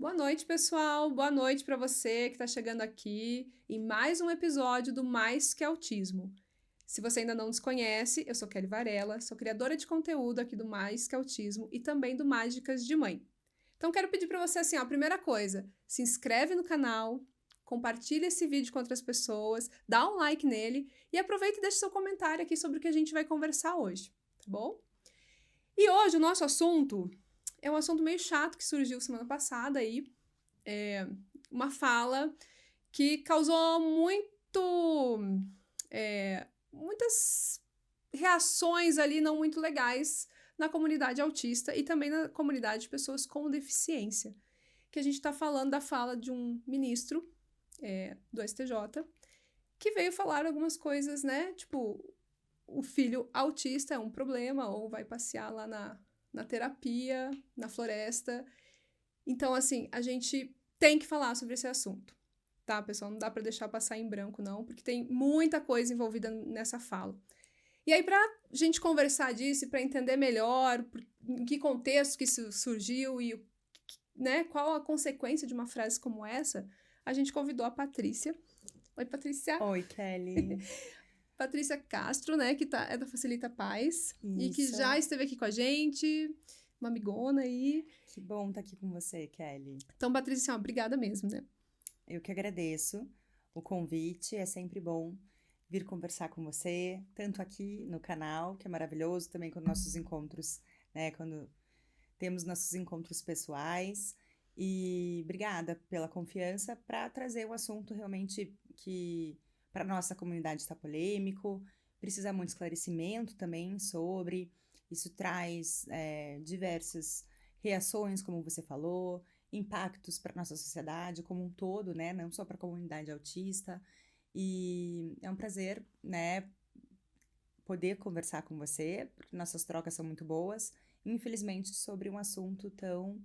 Boa noite, pessoal. Boa noite para você que está chegando aqui em mais um episódio do Mais Que Autismo. Se você ainda não nos conhece, eu sou Kelly Varela, sou criadora de conteúdo aqui do Mais Que Autismo e também do Mágicas de Mãe. Então, quero pedir para você assim, ó, a primeira coisa, se inscreve no canal, compartilha esse vídeo com outras pessoas, dá um like nele e aproveita e deixa seu comentário aqui sobre o que a gente vai conversar hoje, tá bom? E hoje o nosso assunto é um assunto meio chato que surgiu semana passada aí, uma fala que causou muitas reações ali não muito legais na comunidade autista e também na comunidade de pessoas com deficiência. Que a gente está falando da fala de um ministro do STJ que veio falar algumas coisas, né? Tipo, o filho autista é um problema, ou vai passear lá na terapia, na floresta. Então, assim, a gente tem que falar sobre esse assunto, tá, pessoal? Não dá para deixar passar em branco, não, porque tem muita coisa envolvida nessa fala. E aí, pra gente conversar disso e para entender melhor em que contexto que isso surgiu e né, qual a consequência de uma frase como essa, a gente convidou a Patrícia. Oi, Patrícia. Oi, Kelly. Patrícia Castro, né, que é da Facilita Paz e que Isso. já esteve aqui com a gente, uma amigona aí. Que bom estar aqui com você, Kelly. Então, Patrícia, obrigada mesmo, né? Eu que agradeço o convite, é sempre bom vir conversar com você, tanto aqui no canal, que é maravilhoso, também com nossos encontros, né, quando temos nossos encontros pessoais. E obrigada pela confiança para trazer um assunto realmente que para nossa comunidade está polêmico, precisa muito esclarecimento também sobre. Isso traz diversas reações, como você falou, impactos para nossa sociedade como um todo, né? Não só para a comunidade autista. E é um prazer, né, poder conversar com você, porque nossas trocas são muito boas. Infelizmente, sobre um assunto tão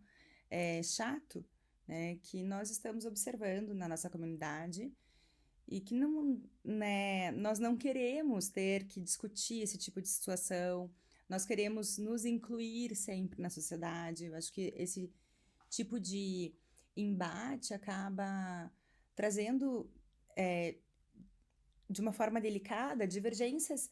chato, né, que nós estamos observando na nossa comunidade e que não, né, nós não queremos ter que discutir esse tipo de situação, nós queremos nos incluir sempre na sociedade. Eu acho que esse tipo de embate acaba trazendo, de uma forma delicada, divergências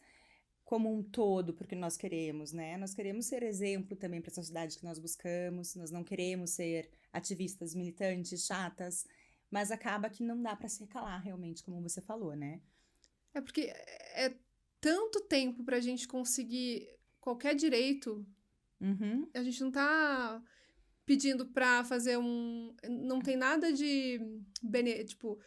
como um todo, porque nós queremos, né? Nós queremos ser exemplo também para a sociedade que nós buscamos, nós não queremos ser ativistas, militantes, chatas, mas acaba que não dá para se calar realmente, como você falou, né? É porque é tanto tempo pra gente conseguir qualquer direito, Uhum. a gente não tá pedindo pra fazer não tem nada de tipo,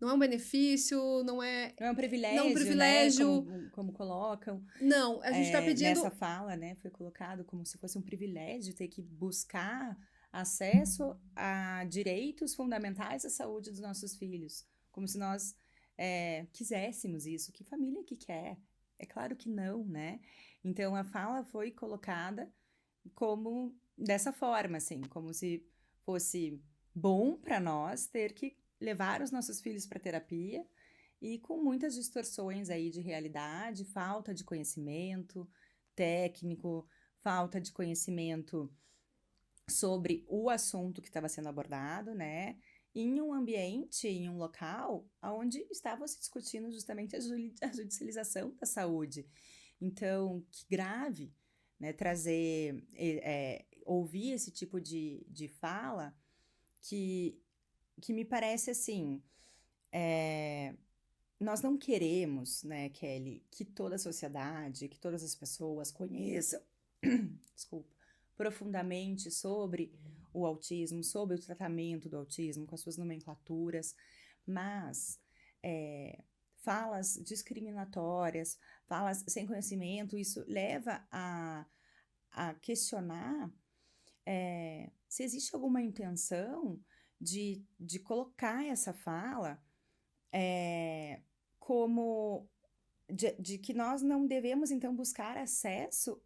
não é um benefício, não é Não é um não um privilégio, né? privilégio. Como colocam Não, a gente tá pedindo. nessa fala, né? Foi colocado como se fosse um privilégio ter que buscar acesso a direitos fundamentais à saúde dos nossos filhos, como se nós quiséssemos isso. Que família que quer? É claro que não, né? Então a fala foi colocada como dessa forma, assim, como se fosse bom para nós ter que levar os nossos filhos para terapia e com muitas distorções aí de realidade, falta de conhecimento técnico, falta de conhecimento sobre o assunto que estava sendo abordado, né? Em um ambiente, em um local onde estava se discutindo justamente a judicialização da saúde. Então, que grave, né, trazer, ouvir esse tipo de fala que me parece assim, nós não queremos, né, Kelly, que toda a sociedade, que todas as pessoas conheçam, desculpa, profundamente sobre o autismo, sobre o tratamento do autismo, com as suas nomenclaturas, mas falas discriminatórias, falas sem conhecimento, isso leva a questionar se existe alguma intenção de colocar essa fala como de que nós não devemos, então, buscar acesso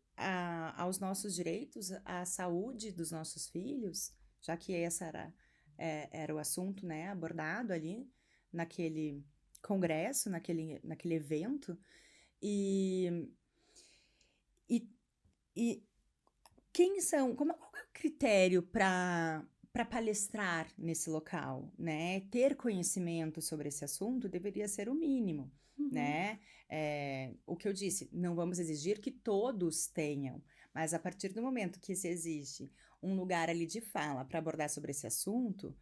aos nossos direitos, à saúde dos nossos filhos, já que esse era o assunto, né, abordado ali naquele congresso, naquele evento. E, e, e qual é o critério para para palestrar nesse local, né? Ter conhecimento sobre esse assunto deveria ser o mínimo, né? O que eu disse, não vamos exigir que todos tenham, mas a partir do momento que se existe um lugar ali de fala para abordar sobre esse assunto,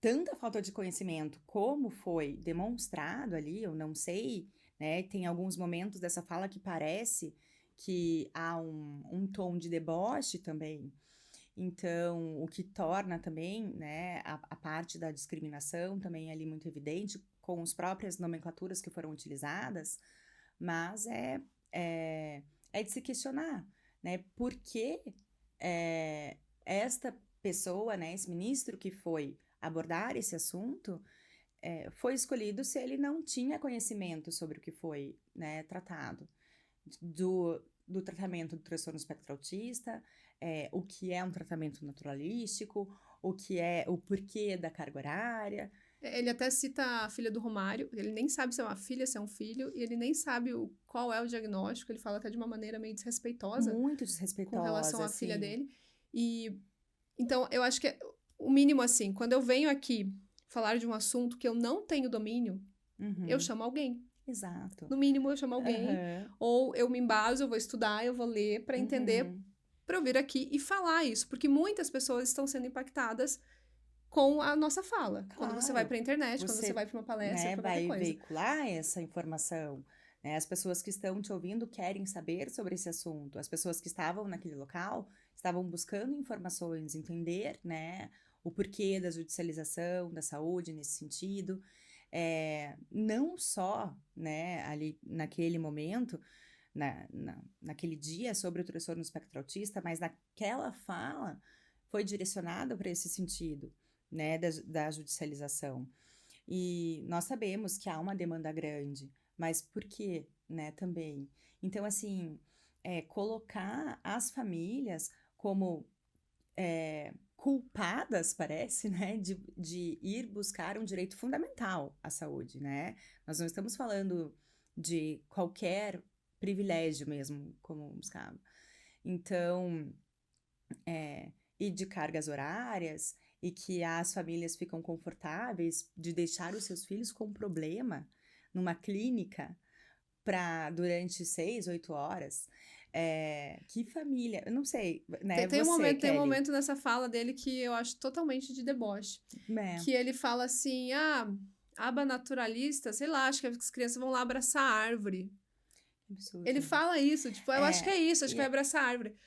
tanta falta de conhecimento como foi demonstrado ali, eu não sei, né? Tem alguns momentos dessa fala que parece que há um tom de deboche também. Então, o que torna também, né, a parte da discriminação também ali muito evidente, com as próprias nomenclaturas que foram utilizadas, mas é de se questionar, né, por que esta pessoa, né, esse ministro que foi abordar esse assunto, foi escolhido se ele não tinha conhecimento sobre o que foi, né, tratado, do tratamento do transtorno espectro autista, o que é um tratamento naturalístico, o porquê da carga horária. Ele até cita a filha do Romário, ele nem sabe se é uma filha, se é um filho, e ele nem sabe qual é o diagnóstico, ele fala até de uma maneira meio desrespeitosa. Muito desrespeitosa, com relação à assim. filha dele. E então eu acho que é o mínimo assim, quando eu venho aqui falar de um assunto que eu não tenho domínio, eu chamo alguém. Exato. No mínimo eu chamo alguém, ou eu me embaso, eu vou estudar, eu vou ler para entender, para eu vir aqui e falar isso, porque muitas pessoas estão sendo impactadas com a nossa fala. Claro. Quando você vai para a internet, quando você vai para uma palestra, né, para qualquer vai coisa. veicular essa informação. Né? As pessoas que estão te ouvindo querem saber sobre esse assunto. As pessoas que estavam naquele local estavam buscando informações, entender, né, o porquê da judicialização da saúde nesse sentido. Não só, né, ali naquele momento, naquele dia sobre o transtorno espectro autista, mas naquela fala foi direcionada para esse sentido, né, da judicialização. E nós sabemos que há uma demanda grande, mas por quê, né, também? Então, assim, colocar as famílias como culpadas, parece, né, de ir buscar um direito fundamental à saúde, né? Nós não estamos falando de qualquer privilégio mesmo, como buscar. Então, e de cargas horárias, e que as famílias ficam confortáveis de deixar os seus filhos com problema numa clínica durante 6, 8 horas. Que família, eu não sei, né? Tem um momento nessa fala dele que eu acho totalmente de deboche. Que ele fala assim, aba naturalista, sei lá, acho que as crianças vão lá abraçar a árvore. Absurdo. Ele fala isso, tipo, eu acho que é isso, acho que vai abraçar a árvore.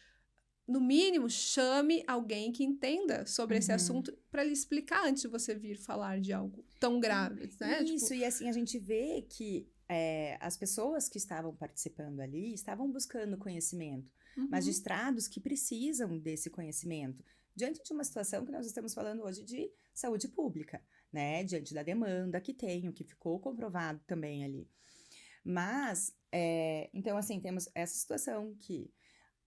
No mínimo, chame alguém que entenda sobre esse assunto para lhe explicar antes de você vir falar de algo tão grave, né? Isso, e assim, a gente vê que as pessoas que estavam participando ali estavam buscando conhecimento, magistrados que precisam desse conhecimento, diante de uma situação que nós estamos falando hoje de saúde pública, né? Diante da demanda que tem, o que ficou comprovado também ali. Mas, então, assim, temos essa situação que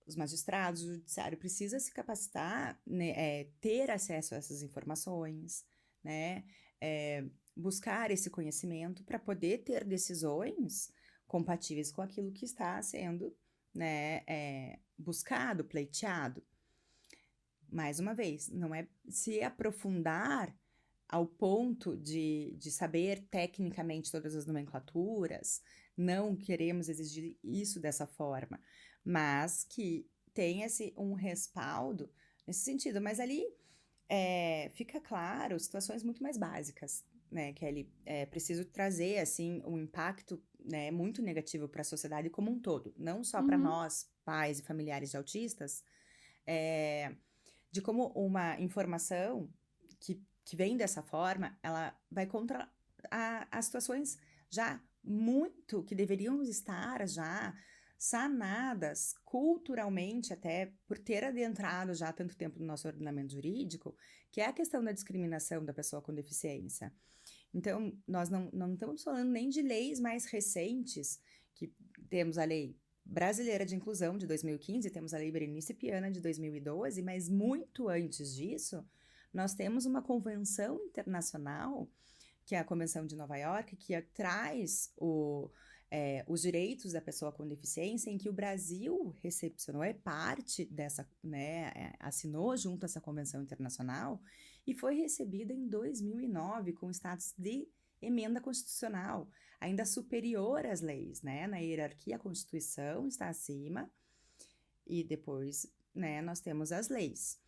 os magistrados, o judiciário precisa se capacitar, né, ter acesso a essas informações, né, buscar esse conhecimento para poder ter decisões compatíveis com aquilo que está sendo, né, buscado, pleiteado. Mais uma vez, não é se aprofundar ao ponto de saber tecnicamente todas as nomenclaturas, não queremos exigir isso dessa forma, mas que tenha um respaldo nesse sentido. Mas ali fica claro situações muito mais básicas, né, Kelly? É preciso trazer, assim, um impacto, né, muito negativo para a sociedade como um todo, não só para nós, pais e familiares de autistas, de como uma informação que vem dessa forma, ela vai contra as situações já muito que deveriam estar já sanadas culturalmente, até por ter adentrado já há tanto tempo no nosso ordenamento jurídico, que é a questão da discriminação da pessoa com deficiência. Então, nós não estamos falando nem de leis mais recentes, que temos a lei brasileira de inclusão de 2015, temos a lei Berenice Piana de 2012, mas muito antes disso, nós temos uma convenção internacional, que é a Convenção de Nova York, que traz os direitos da pessoa com deficiência, em que o Brasil recepcionou, é parte dessa, né, assinou junto a essa convenção internacional e foi recebida em 2009 com status de emenda constitucional, ainda superior às leis, né? Na hierarquia, a Constituição está acima e depois, né, nós temos as leis.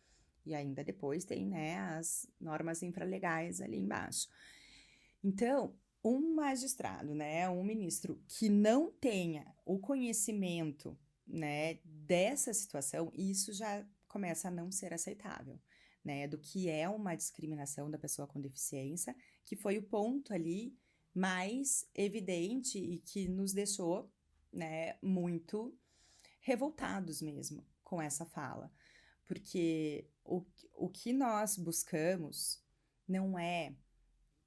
E ainda depois tem, né, as normas infralegais ali embaixo. Então, um magistrado, né, um ministro que não tenha o conhecimento, né, dessa situação, isso já começa a não ser aceitável, né, do que é uma discriminação da pessoa com deficiência, que foi o ponto ali mais evidente e que nos deixou, né, muito revoltados mesmo com essa fala, porque o que nós buscamos não é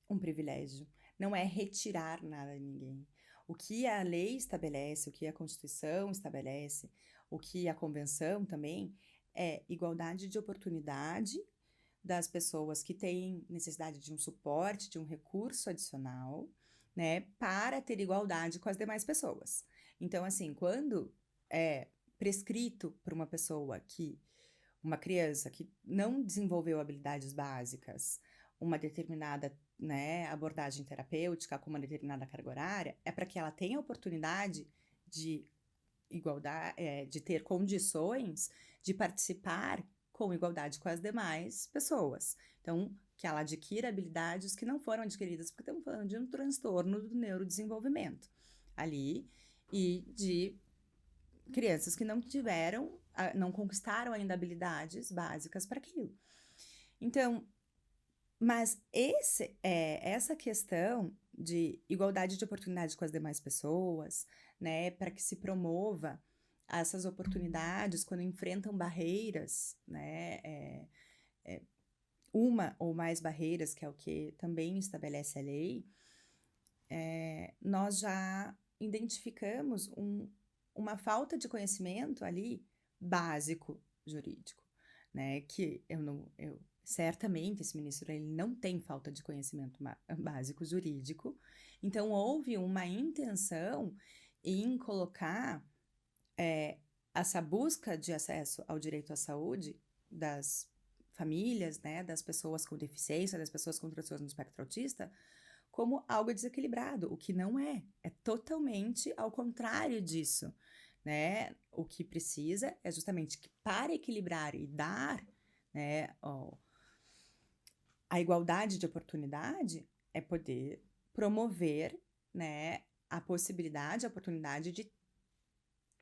um privilégio, não é retirar nada de ninguém. O que a lei estabelece, o que a Constituição estabelece, o que a Convenção também é igualdade de oportunidade das pessoas que têm necessidade de um suporte, de um recurso adicional, né, para ter igualdade com as demais pessoas. Então, assim, quando é prescrito para uma pessoa uma criança que não desenvolveu habilidades básicas, uma determinada, né, abordagem terapêutica com uma determinada carga horária, é para que ela tenha a oportunidade de igualdade, de ter condições de participar com igualdade com as demais pessoas. Então, que ela adquira habilidades que não foram adquiridas, porque estamos falando de um transtorno do neurodesenvolvimento ali e de crianças que não tiveram, não conquistaram ainda habilidades básicas para aquilo. Então, mas essa questão de igualdade de oportunidade com as demais pessoas, né, para que se promova essas oportunidades quando enfrentam barreiras, né, uma ou mais barreiras, que é o que também estabelece a lei, nós já identificamos uma falta de conhecimento ali básico jurídico, né, que certamente esse ministro ele não tem falta de conhecimento básico jurídico, então houve uma intenção em colocar essa busca de acesso ao direito à saúde das famílias, né, das pessoas com deficiência, das pessoas com transtorno do espectro autista, como algo desequilibrado, o que não é totalmente ao contrário disso, né? O que precisa é justamente que para equilibrar e dar, né, a igualdade de oportunidade é poder promover, né, a possibilidade, a oportunidade de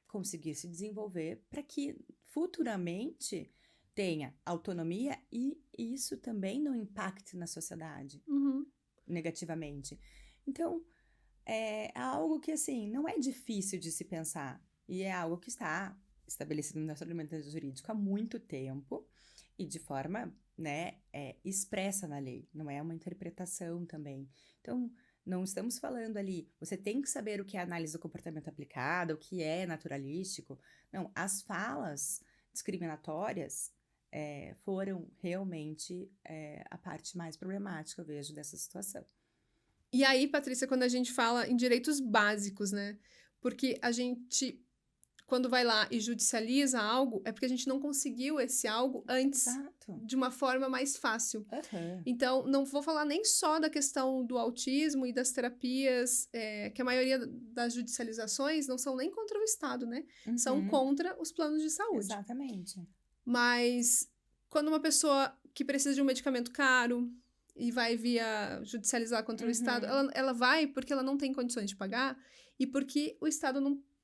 conseguir se desenvolver para que futuramente tenha autonomia e isso também não impacte na sociedade negativamente. Então, é algo que, assim, não é difícil de se pensar e é algo que está estabelecido no nosso ordenamento jurídico há muito tempo e de forma, né, expressa na lei, não é uma interpretação também. Então, não estamos falando ali, você tem que saber o que é análise do comportamento aplicada, o que é naturalístico. Não, as falas discriminatórias foram realmente a parte mais problemática, eu vejo, dessa situação. E aí, Patrícia, quando a gente fala em direitos básicos, né? Porque a gente, quando vai lá e judicializa algo, é porque a gente não conseguiu esse algo antes. Exato. De uma forma mais fácil. Uhum. Então, não vou falar nem só da questão do autismo e das terapias, que a maioria das judicializações não são nem contra o Estado, né? Uhum. São contra os planos de saúde. Exatamente. Mas, quando uma pessoa que precisa de um medicamento caro e vai via judicializar contra o Estado, ela vai porque ela não tem condições de pagar e porque o Estado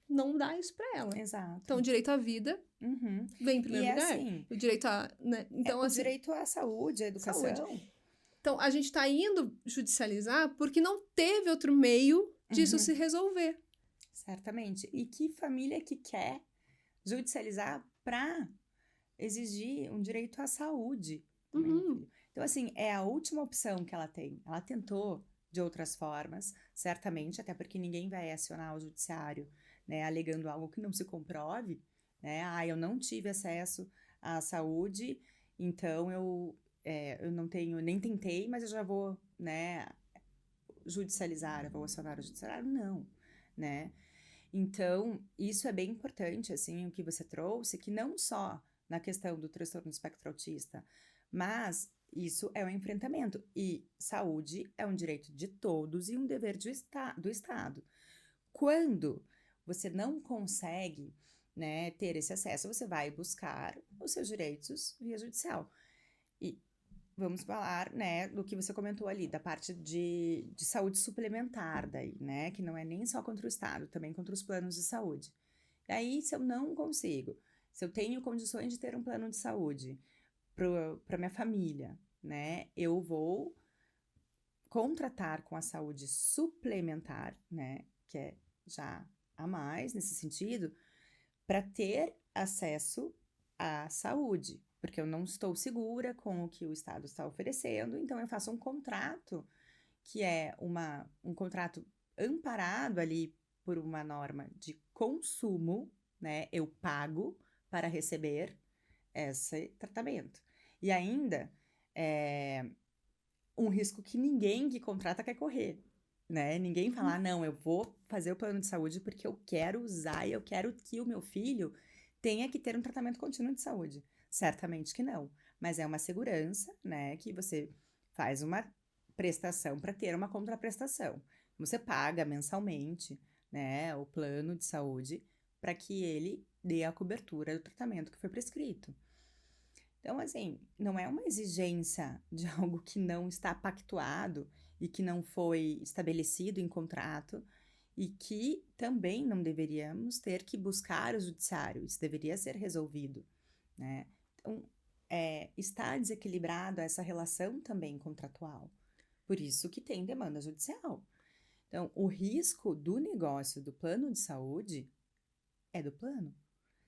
não dá isso para ela. Exato. Então, o direito à vida vem em primeiro lugar. Assim, o direito a... Né? Então, o direito à saúde, à educação. Saúde. Então, a gente está indo judicializar porque não teve outro meio disso se resolver. Certamente. E que família que quer judicializar para exigir um direito à saúde? Então, assim, é a última opção que ela tem. Ela tentou de outras formas, certamente, até porque ninguém vai acionar o judiciário, né, alegando algo que não se comprove, né? Eu não tive acesso à saúde, então eu não tenho, nem tentei, mas eu já vou, né, judicializar, eu vou acionar o judiciário. Não, né? Então, isso é bem importante, assim, o que você trouxe, que não só na questão do transtorno do espectro autista, mas isso é um enfrentamento. E saúde é um direito de todos e um dever do Estado. Quando você não consegue, né, ter esse acesso, você vai buscar os seus direitos via judicial. E vamos falar, né, do que você comentou ali, da parte de saúde suplementar daí, né, que não é nem só contra o Estado, também contra os planos de saúde. E aí, se eu não consigo, se eu tenho condições de ter um plano de saúde para minha família, né, eu vou contratar com a saúde suplementar, né, que é já a mais nesse sentido, para ter acesso à saúde, porque eu não estou segura com o que o Estado está oferecendo, então eu faço um contrato que é um contrato amparado ali por uma norma de consumo, né? Eu pago para receber esse tratamento. E ainda é um risco que ninguém que contrata quer correr, né? Ninguém fala, não, eu vou fazer o plano de saúde porque eu quero usar e eu quero que o meu filho tenha que ter um tratamento contínuo de saúde. Certamente que não, mas é uma segurança, né, que você faz uma prestação para ter uma contraprestação. Você paga mensalmente, né, o plano de saúde para que ele dê a cobertura do tratamento que foi prescrito. Então, assim, não é uma exigência de algo que não está pactuado e que não foi estabelecido em contrato e que também não deveríamos ter que buscar o judiciário, isso deveria ser resolvido, né? Então, está desequilibrado essa relação também contratual, por isso que tem demanda judicial. Então, o risco do negócio do plano de saúde é do plano.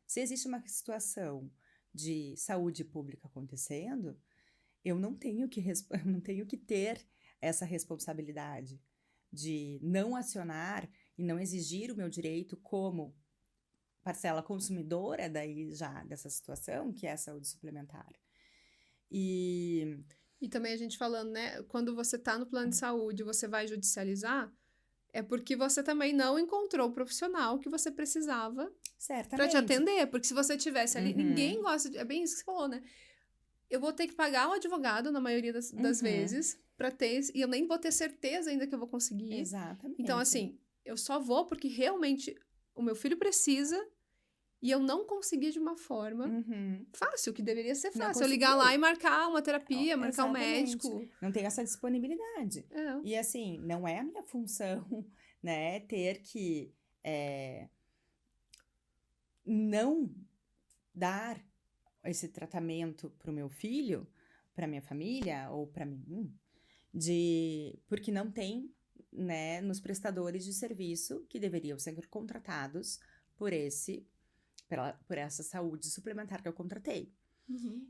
Se existe uma situação de saúde pública acontecendo, eu não tenho que, eu não tenho que ter essa responsabilidade de não acionar e não exigir o meu direito como parcela consumidora daí já dessa situação, que é a saúde suplementar. E também a gente falando, né, quando você tá no plano de saúde, você vai judicializar, é porque você também não encontrou o profissional que você precisava para te atender, porque se você tivesse ali, ninguém gosta de, é bem isso que você falou, né? Eu vou ter que pagar um advogado na maioria das vezes para ter, e eu nem vou ter certeza ainda que eu vou conseguir. Exatamente. Então, assim, eu só vou porque realmente o meu filho precisa e eu não consegui de uma forma fácil, que deveria ser fácil. Eu ligar lá e marcar uma terapia, marcar um médico. Não tem essa disponibilidade. E assim, não é a minha função, né, ter que não dar esse tratamento para o meu filho, para minha família ou para mim, porque não tem, né, nos prestadores de serviço que deveriam ser contratados por essa saúde suplementar que eu contratei.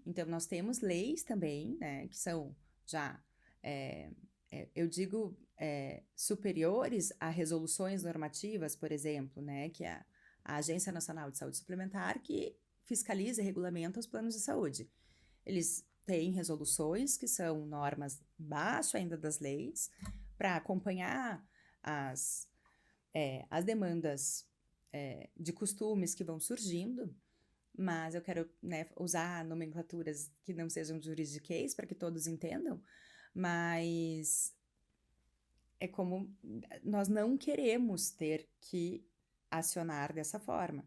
Então, nós temos leis também, né, que são já, eu digo, superiores a resoluções normativas, por exemplo, né, que é a Agência Nacional de Saúde Suplementar, que fiscaliza e regulamenta os planos de saúde. Eles têm resoluções que são normas abaixo ainda das leis para acompanhar as demandas de costumes que vão surgindo, mas eu quero, né, usar nomenclaturas que não sejam juridiquês para que todos entendam, mas é como nós não queremos ter que acionar dessa forma.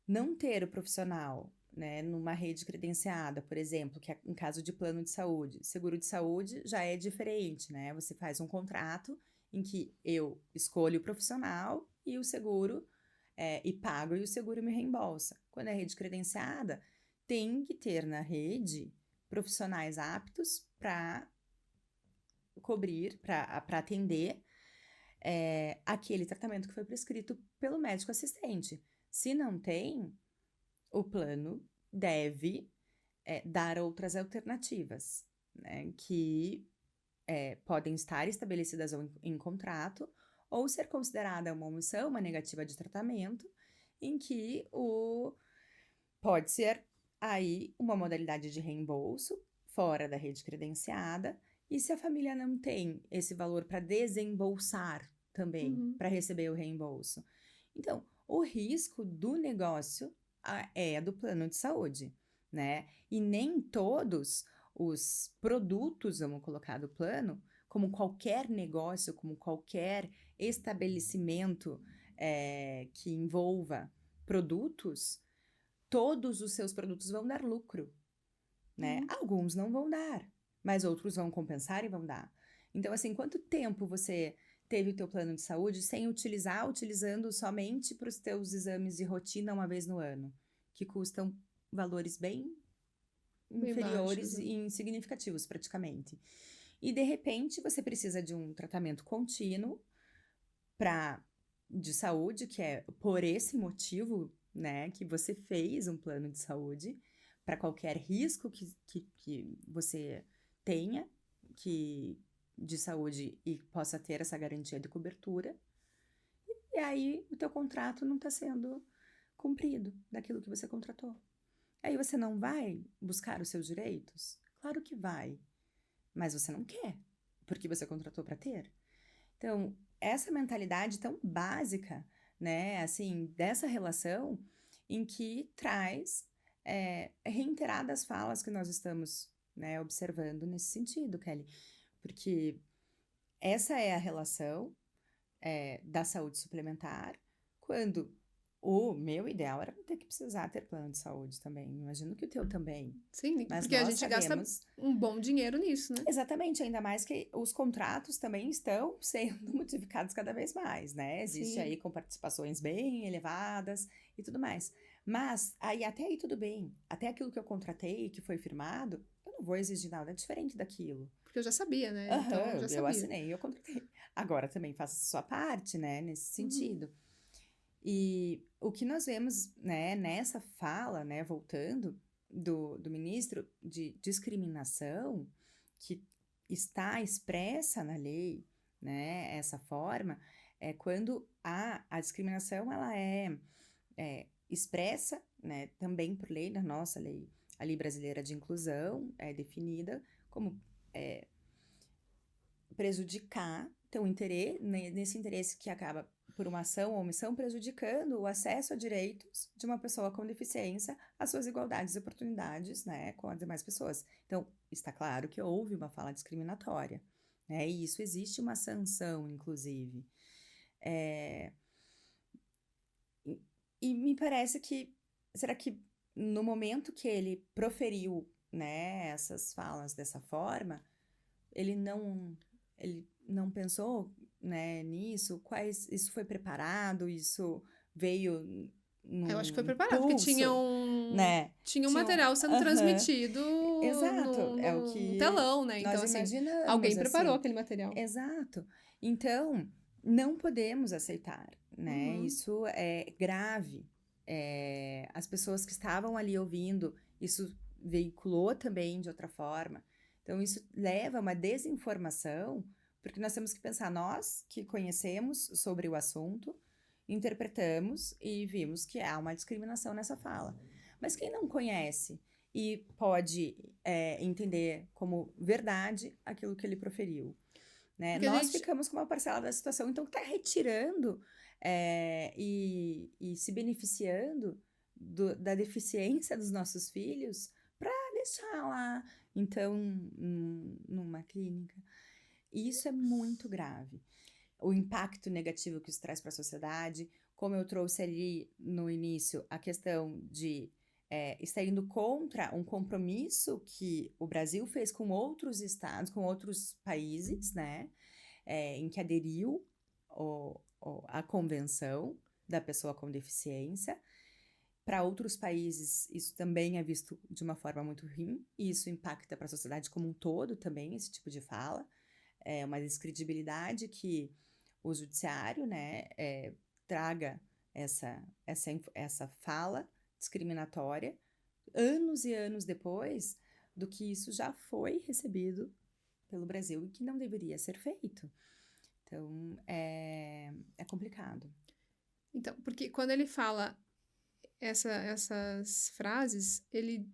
Não ter o profissional, né, numa rede credenciada, por exemplo, que é em caso de plano de saúde. Seguro de saúde já é diferente, né? Você faz um contrato em que eu escolho o profissional e o seguro, e pago e o seguro me reembolsa. Quando é rede credenciada, tem que ter na rede profissionais aptos para cobrir, para atender aquele tratamento que foi prescrito pelo médico assistente. Se não tem, o plano deve dar outras alternativas, né, que podem estar estabelecidas em contrato ou ser considerada uma omissão, uma negativa de tratamento, em que pode ser aí uma modalidade de reembolso fora da rede credenciada, e se a família não tem esse valor para desembolsar também para receber o reembolso. Então, o risco do negócio é do plano de saúde, né? E nem todos os produtos, vamos colocar, do plano, como qualquer negócio, como qualquer estabelecimento que envolva produtos, todos os seus produtos vão dar lucro, né? Alguns não vão dar, mas outros vão compensar e vão dar. Então, assim, quanto tempo você teve o teu plano de saúde sem utilizando somente para os teus exames de rotina uma vez no ano, que custam valores bem inferiores baixos, né? e insignificativos praticamente. E de repente você precisa de um tratamento contínuo de saúde, que é por esse motivo, né, que você fez um plano de saúde para qualquer risco que você tenha de saúde e possa ter essa garantia de cobertura. E aí o teu contrato não está sendo cumprido daquilo que você contratou. Aí você não vai buscar os seus direitos? Claro que vai, mas você não quer, porque você contratou para ter. Então, essa mentalidade tão básica, né, assim, dessa relação em que traz reiteradas falas que nós estamos, né, observando nesse sentido, Kelly. Porque essa é a relação da saúde suplementar, quando o meu ideal era não ter que precisar ter plano de saúde também. Imagino que o teu também. Sim, Mas porque a nós gente gasta sabemos um bom dinheiro nisso, né? exatamente, ainda mais que os contratos também estão sendo modificados cada vez mais, né? Existe Sim. aí com participações bem elevadas e tudo mais. Mas aí até aí tudo bem. Até aquilo que eu contratei, que foi firmado, eu não vou exigir nada diferente daquilo. Porque eu já sabia, né? Então, eu Aham, já eu sabia. assinei, eu contratei. Agora também faça a sua parte, né, nesse sentido. E o que nós vemos, né, nessa fala, né, voltando do ministro de discriminação, que está expressa na lei, né, essa forma, é quando a discriminação ela é expressa, né, também por lei, na nossa lei, a lei brasileira de inclusão, é definida como prejudicar teu interesse, nesse interesse que acaba por uma ação ou omissão prejudicando o acesso a direitos de uma pessoa com deficiência às suas igualdades e oportunidades, né, com as demais pessoas. Então, está claro que houve uma fala discriminatória, né, e isso existe uma sanção, inclusive. E me parece que, será que no momento que ele proferiu, né, essas falas dessa forma, ele não pensou, né, nisso? Isso foi preparado? Isso veio Eu acho que foi num preparado, porque impulso, né? tinha um Tinha material sendo aham, transmitido exato, é o num que telão, né? Então, nós assim, imaginamos, alguém preparou assim. aquele material. Exato. Então, não podemos aceitar, né? Uhum. Isso é grave. As pessoas que estavam ali ouvindo, isso veiculou também de outra forma. Então, isso leva a uma desinformação, porque nós temos que pensar, nós que conhecemos sobre o assunto, interpretamos e vimos que há uma discriminação nessa fala. Mas quem não conhece e pode entender como verdade aquilo que ele proferiu, né? Porque a Nós gente. ficamos com uma parcela da situação, então está retirando e se beneficiando da deficiência dos nossos filhos para deixar lá, então, numa clínica. E isso é muito grave. O impacto negativo que isso traz para a sociedade, como eu trouxe ali no início, a questão de estar indo contra um compromisso que o Brasil fez com outros estados, com outros países, né? Em que aderiu à Convenção da Pessoa com Deficiência. Para outros países, isso também é visto de uma forma muito ruim, e isso impacta para a sociedade como um todo também, esse tipo de fala. É uma descredibilidade que o judiciário, né, traga essa fala discriminatória anos e anos depois do que isso já foi recebido pelo Brasil e que não deveria ser feito. Então, é complicado. Então, porque quando ele fala essas frases, ele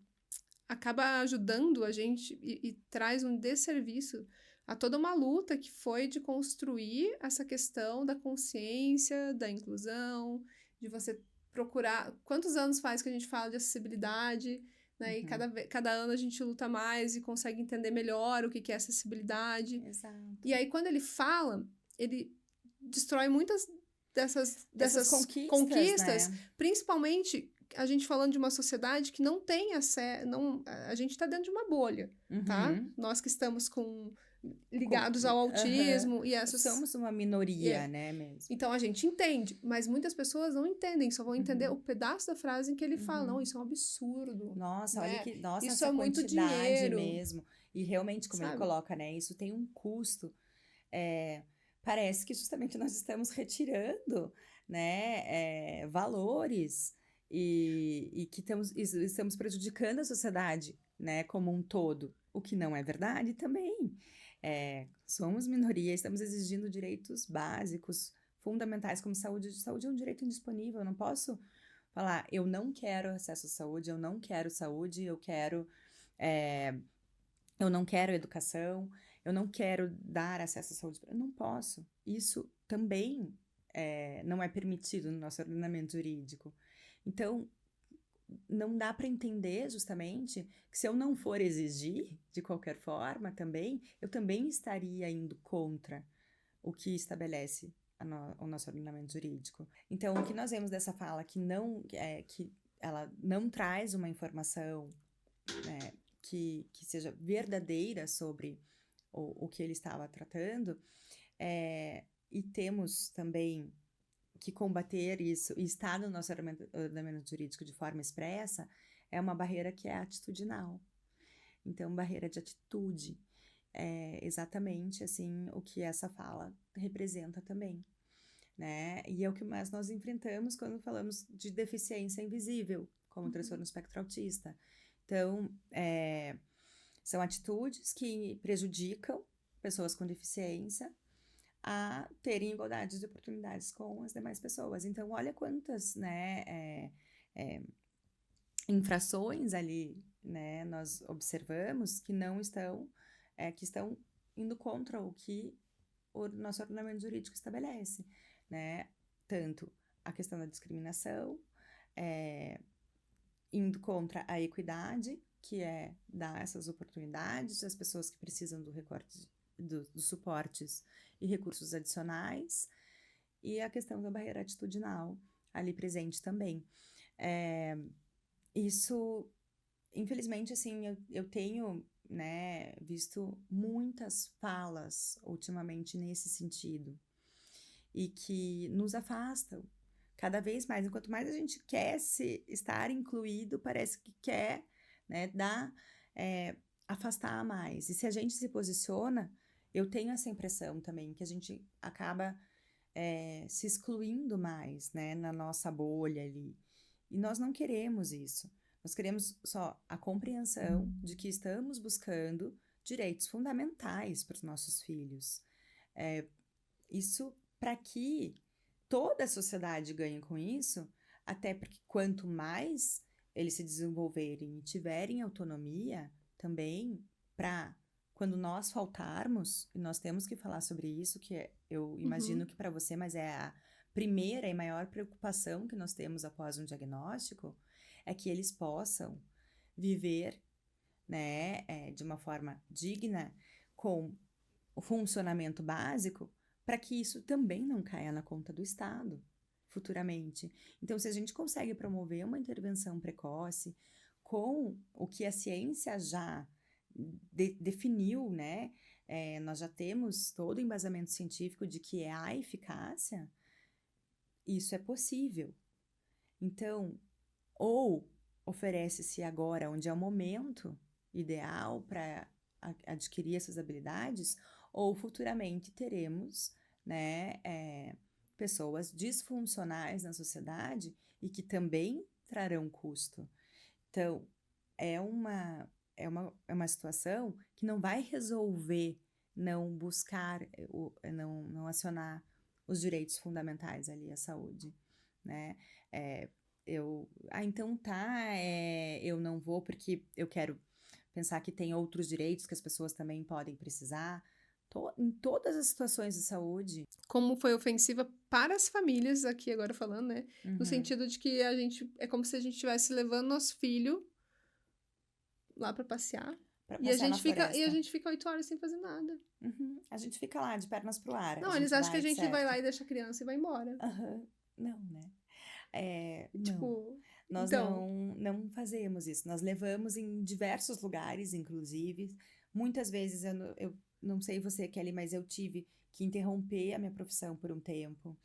acaba ajudando a gente e traz um desserviço Há toda uma luta que foi de construir essa questão da consciência, da inclusão, de você procurar. Quantos anos faz que a gente fala de acessibilidade, né? E Uhum. cada ano a gente luta mais e consegue entender melhor o que que é acessibilidade. Exato. E aí, quando ele fala, ele destrói muitas Dessas dessas conquistas, conquistas, né? principalmente a gente falando de uma sociedade que não tem acesso. Não, a gente está dentro de uma bolha, tá? Uhum. Nós que estamos ligados ao Aham. autismo e essas. Somos uma minoria, É. né, mesmo. Então a gente entende, mas muitas pessoas não entendem, só vão entender Uhum. o pedaço da frase em que ele fala: não, Uhum. isso é um absurdo, Nossa, olha né? que, nossa, Isso essa é muito quantidade dinheiro, mesmo. E realmente, como ele sabe? coloca, né, isso tem um custo. Parece que justamente nós estamos retirando, né, valores e que estamos prejudicando a sociedade, né, como um todo, o que não é verdade também. Somos minoria, estamos exigindo direitos básicos, fundamentais, como saúde. Saúde é um direito indisponível, eu não posso falar, eu não quero acesso à saúde, eu não quero saúde, é, eu não quero educação, eu não quero dar acesso à saúde. Eu não posso. Isso também não é permitido no nosso ordenamento jurídico. Então, não dá para entender justamente que se eu não for exigir de qualquer forma também, eu também estaria indo contra o que estabelece o nosso ordenamento jurídico. Então, o que nós vemos dessa fala que ela não traz uma informação, né, que seja verdadeira sobre o que ele estava tratando, e temos também que combater isso e estar no nosso ordenamento jurídico de forma expressa, é uma barreira que é atitudinal. Então, barreira de atitude é exatamente assim o que essa fala representa também, né? E é o que mais nós enfrentamos quando falamos de deficiência invisível, como transtorno espectro autista. Então, são atitudes que prejudicam pessoas com deficiência a terem igualdade de oportunidades com as demais pessoas. Então, olha quantas, né, infrações ali, né, nós observamos que não estão, que estão indo contra o que o nosso ordenamento jurídico estabelece, né? Tanto a questão da discriminação, indo contra a equidade, que é dar essas oportunidades às pessoas que precisam do recorte, dos suportes e recursos adicionais, e a questão da barreira atitudinal ali presente também. Isso, infelizmente, assim, eu tenho, né, visto muitas falas ultimamente nesse sentido, e que nos afastam cada vez mais. Enquanto mais a gente quer estar incluído, parece que quer, né, afastar mais. E se a gente se posiciona, eu tenho essa impressão também, que a gente acaba se excluindo mais, né, na nossa bolha ali. E nós não queremos isso. Nós queremos só a compreensão de que estamos buscando direitos fundamentais para os nossos filhos. Isso para que toda a sociedade ganhe com isso, até porque quanto mais eles se desenvolverem e tiverem autonomia também, para quando nós faltarmos, e nós temos que falar sobre isso, eu imagino que para você, mas é a primeira e maior preocupação que nós temos após um diagnóstico, é que eles possam viver, né, de uma forma digna, com o funcionamento básico, para que isso também não caia na conta do Estado futuramente. Então, se a gente consegue promover uma intervenção precoce com o que a ciência já definiu, né? Nós já temos todo o embasamento científico de que é a eficácia, isso é possível. Então, ou oferece-se agora, onde é o momento ideal para adquirir essas habilidades, ou futuramente teremos, né, pessoas disfuncionais na sociedade e que também trarão custo. Então, é uma situação que não vai resolver não buscar, não acionar os direitos fundamentais ali à saúde, né? Então tá, eu não vou porque eu quero pensar que tem outros direitos que as pessoas também podem precisar. em todas as situações de saúde. Como foi ofensiva para as famílias, aqui agora falando, né? No Uhum. sentido de que é como se a gente estivesse levando nosso filho lá para passear. Pra E a passear na gente fica, e a floresta. gente fica 8 horas sem fazer nada. Uhum. A gente fica lá, de pernas pro ar. Não, a eles gente acham que a vai, gente vai certo. lá e deixa a criança e vai embora. Aham. Não, né? Não. Tipo, Nós então, não fazemos isso. Nós levamos em diversos lugares, inclusive. Muitas vezes, eu não sei você, Kelly, mas eu tive que interromper a minha profissão por um tempo.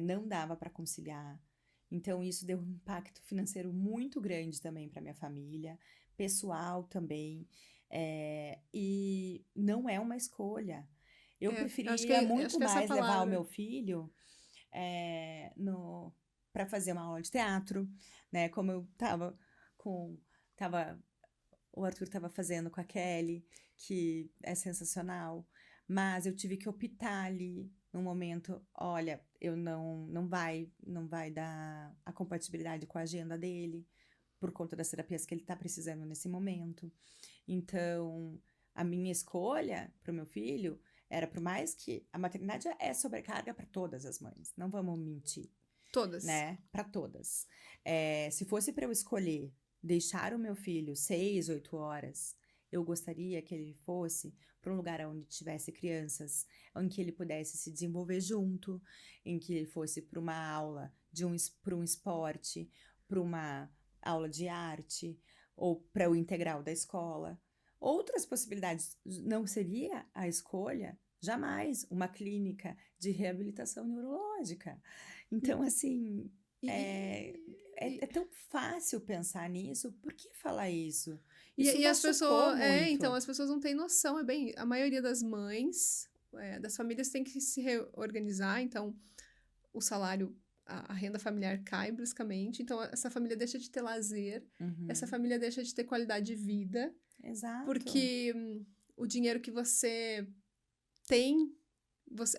Não dava para conciliar. Então, isso deu um impacto financeiro muito grande também para minha família, pessoal também. E não é uma escolha. Eu acho preferia acho muito que essa é a mais levar o palavra. meu filho para fazer uma aula de teatro, né? Como eu tava, o Arthur estava fazendo com a Kelly, que é sensacional, mas eu tive que optar ali no momento, olha, eu não vai dar a compatibilidade com a agenda dele, por conta das terapias que ele está precisando nesse momento. Então, a minha escolha para o meu filho era, por mais que a maternidade é sobrecarga para todas as mães, não vamos mentir, Todas. né? Para todas. Se fosse para eu escolher deixar o meu filho 6, 8 horas, eu gostaria que ele fosse para um lugar onde tivesse crianças, em que ele pudesse se desenvolver junto, em que ele fosse para uma aula para um esporte, para uma aula de arte, ou para o integral da escola. Outras possibilidades não seria a escolha, jamais, uma clínica de reabilitação neurológica. Então, assim, é tão fácil pensar nisso, por que falar isso? Isso E as machucou pessoas, muito. então, as pessoas não têm noção, a maioria das mães, das famílias tem que se reorganizar, então o salário, a renda familiar cai bruscamente, então essa família deixa de ter lazer, essa família deixa de ter qualidade de vida, Exato. porque o dinheiro que você tem,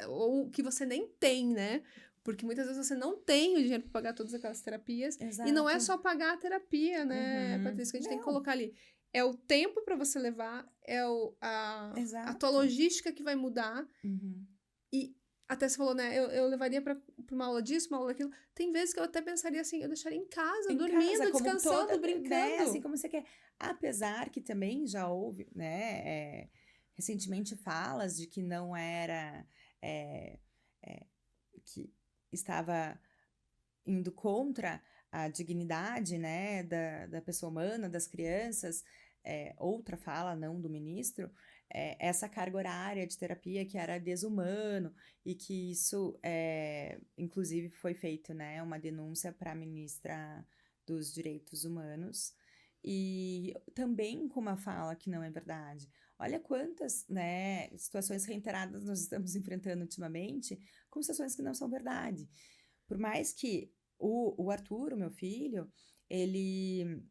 ou que você nem tem, né? Porque muitas vezes você não tem o dinheiro para pagar todas aquelas terapias. Exato. E não é só pagar a terapia, né, Patrícia? Que a gente tem que colocar ali. É o tempo para você levar, a tua logística que vai mudar. E até você falou, né? Eu levaria para uma aula disso, uma aula daquilo. Tem vezes que eu até pensaria assim, eu deixaria em casa, dormindo, descansando, brincando. Né, assim como você quer. Apesar que também já houve, né? Recentemente falas de que não era... que estava indo contra a dignidade, né, da pessoa humana, das crianças. Outra fala, não do ministro, essa carga horária de terapia que era desumano e que isso, inclusive, foi feito, né, uma denúncia para a ministra dos Direitos Humanos, e também com uma fala que não é verdade. Olha quantas, né, situações reiteradas nós estamos enfrentando ultimamente com situações que não são verdade. Por mais que o Arthur, o meu filho, ele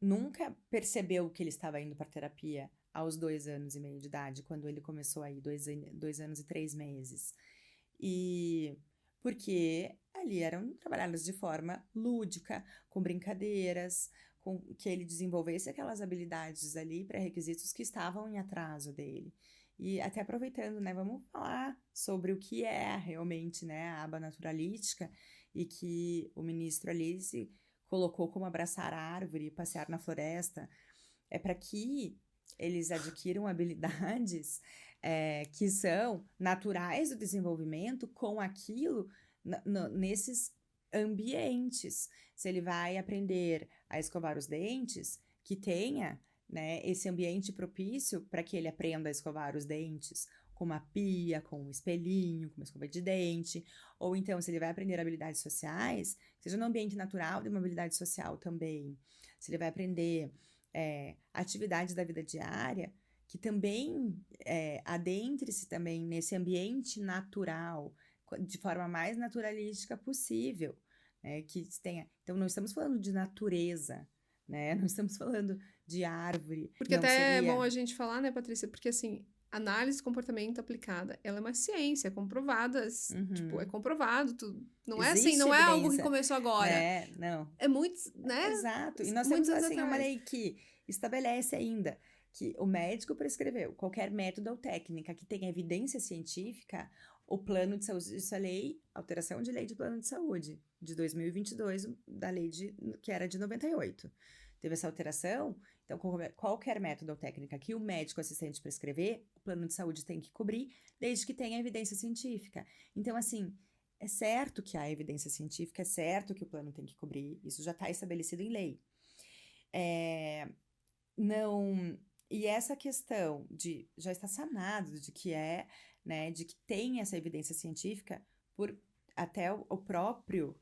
nunca percebeu que ele estava indo para terapia aos 2 anos e meio de idade, quando ele começou aí, 2 anos e 3 meses. E porque ali eram trabalhadas de forma lúdica, com brincadeiras, com que ele desenvolvesse aquelas habilidades ali, pré-requisitos que estavam em atraso dele. E até aproveitando, né, vamos falar sobre o que é realmente, né, a aba naturalística, e que o ministro ali se colocou como abraçar a árvore e passear na floresta, para que eles adquiram habilidades que são naturais do desenvolvimento com aquilo nesses ambientes. Se ele vai aprender a escovar os dentes, que tenha, né, esse ambiente propício para que ele aprenda a escovar os dentes, com uma pia, com um espelhinho, com uma escova de dente. Ou então, se ele vai aprender habilidades sociais, seja no ambiente natural de uma habilidade social também. Se ele vai aprender atividades da vida diária, que também adentre-se também nesse ambiente natural, de forma mais naturalística possível. Que tenha... Então, não estamos falando de natureza, né? Não estamos falando de árvore. Porque até é bom a gente falar, né, Patrícia? Porque, assim, análise de comportamento aplicada, ela é uma ciência, comprovada, tipo, é comprovado, não é assim, não é algo que começou agora. Não. É muito, né? Exato. E nós temos, assim, uma lei que estabelece ainda que o médico prescreveu qualquer método ou técnica que tenha evidência científica, o plano de saúde, isso é lei, alteração de lei de plano de saúde, de 2022, da lei que era de 98. Teve essa alteração, então qualquer método ou técnica que o médico assistente prescrever, o plano de saúde tem que cobrir, desde que tenha evidência científica. Então, assim, é certo que há evidência científica, é certo que o plano tem que cobrir, isso já está estabelecido em lei. Não, e essa questão de já está sanado de que né, de que tem essa evidência científica por até o próprio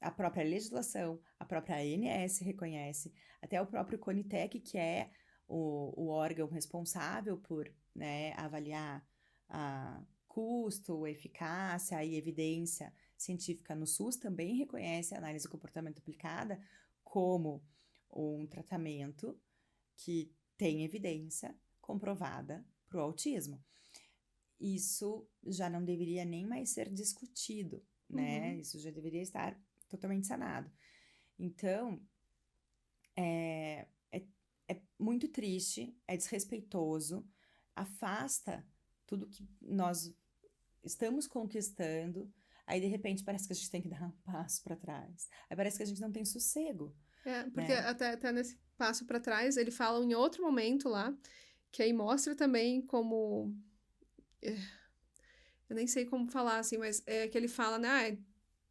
a própria legislação, a própria ANS reconhece, até o próprio CONITEC, que é o órgão responsável por, né, avaliar a custo, eficácia e evidência científica no SUS, também reconhece a análise do comportamento aplicada como um tratamento que tem evidência comprovada para o autismo. Isso já não deveria nem mais ser discutido, né? Isso já deveria estar totalmente sanado. Então, é muito triste, é desrespeitoso, afasta tudo que nós estamos conquistando, aí de repente parece que a gente tem que dar um passo para trás. Aí parece que a gente não tem sossego. Porque até nesse passo para trás, ele fala em outro momento lá, que aí mostra também como... Eu nem sei como falar, assim, mas é que ele fala, né?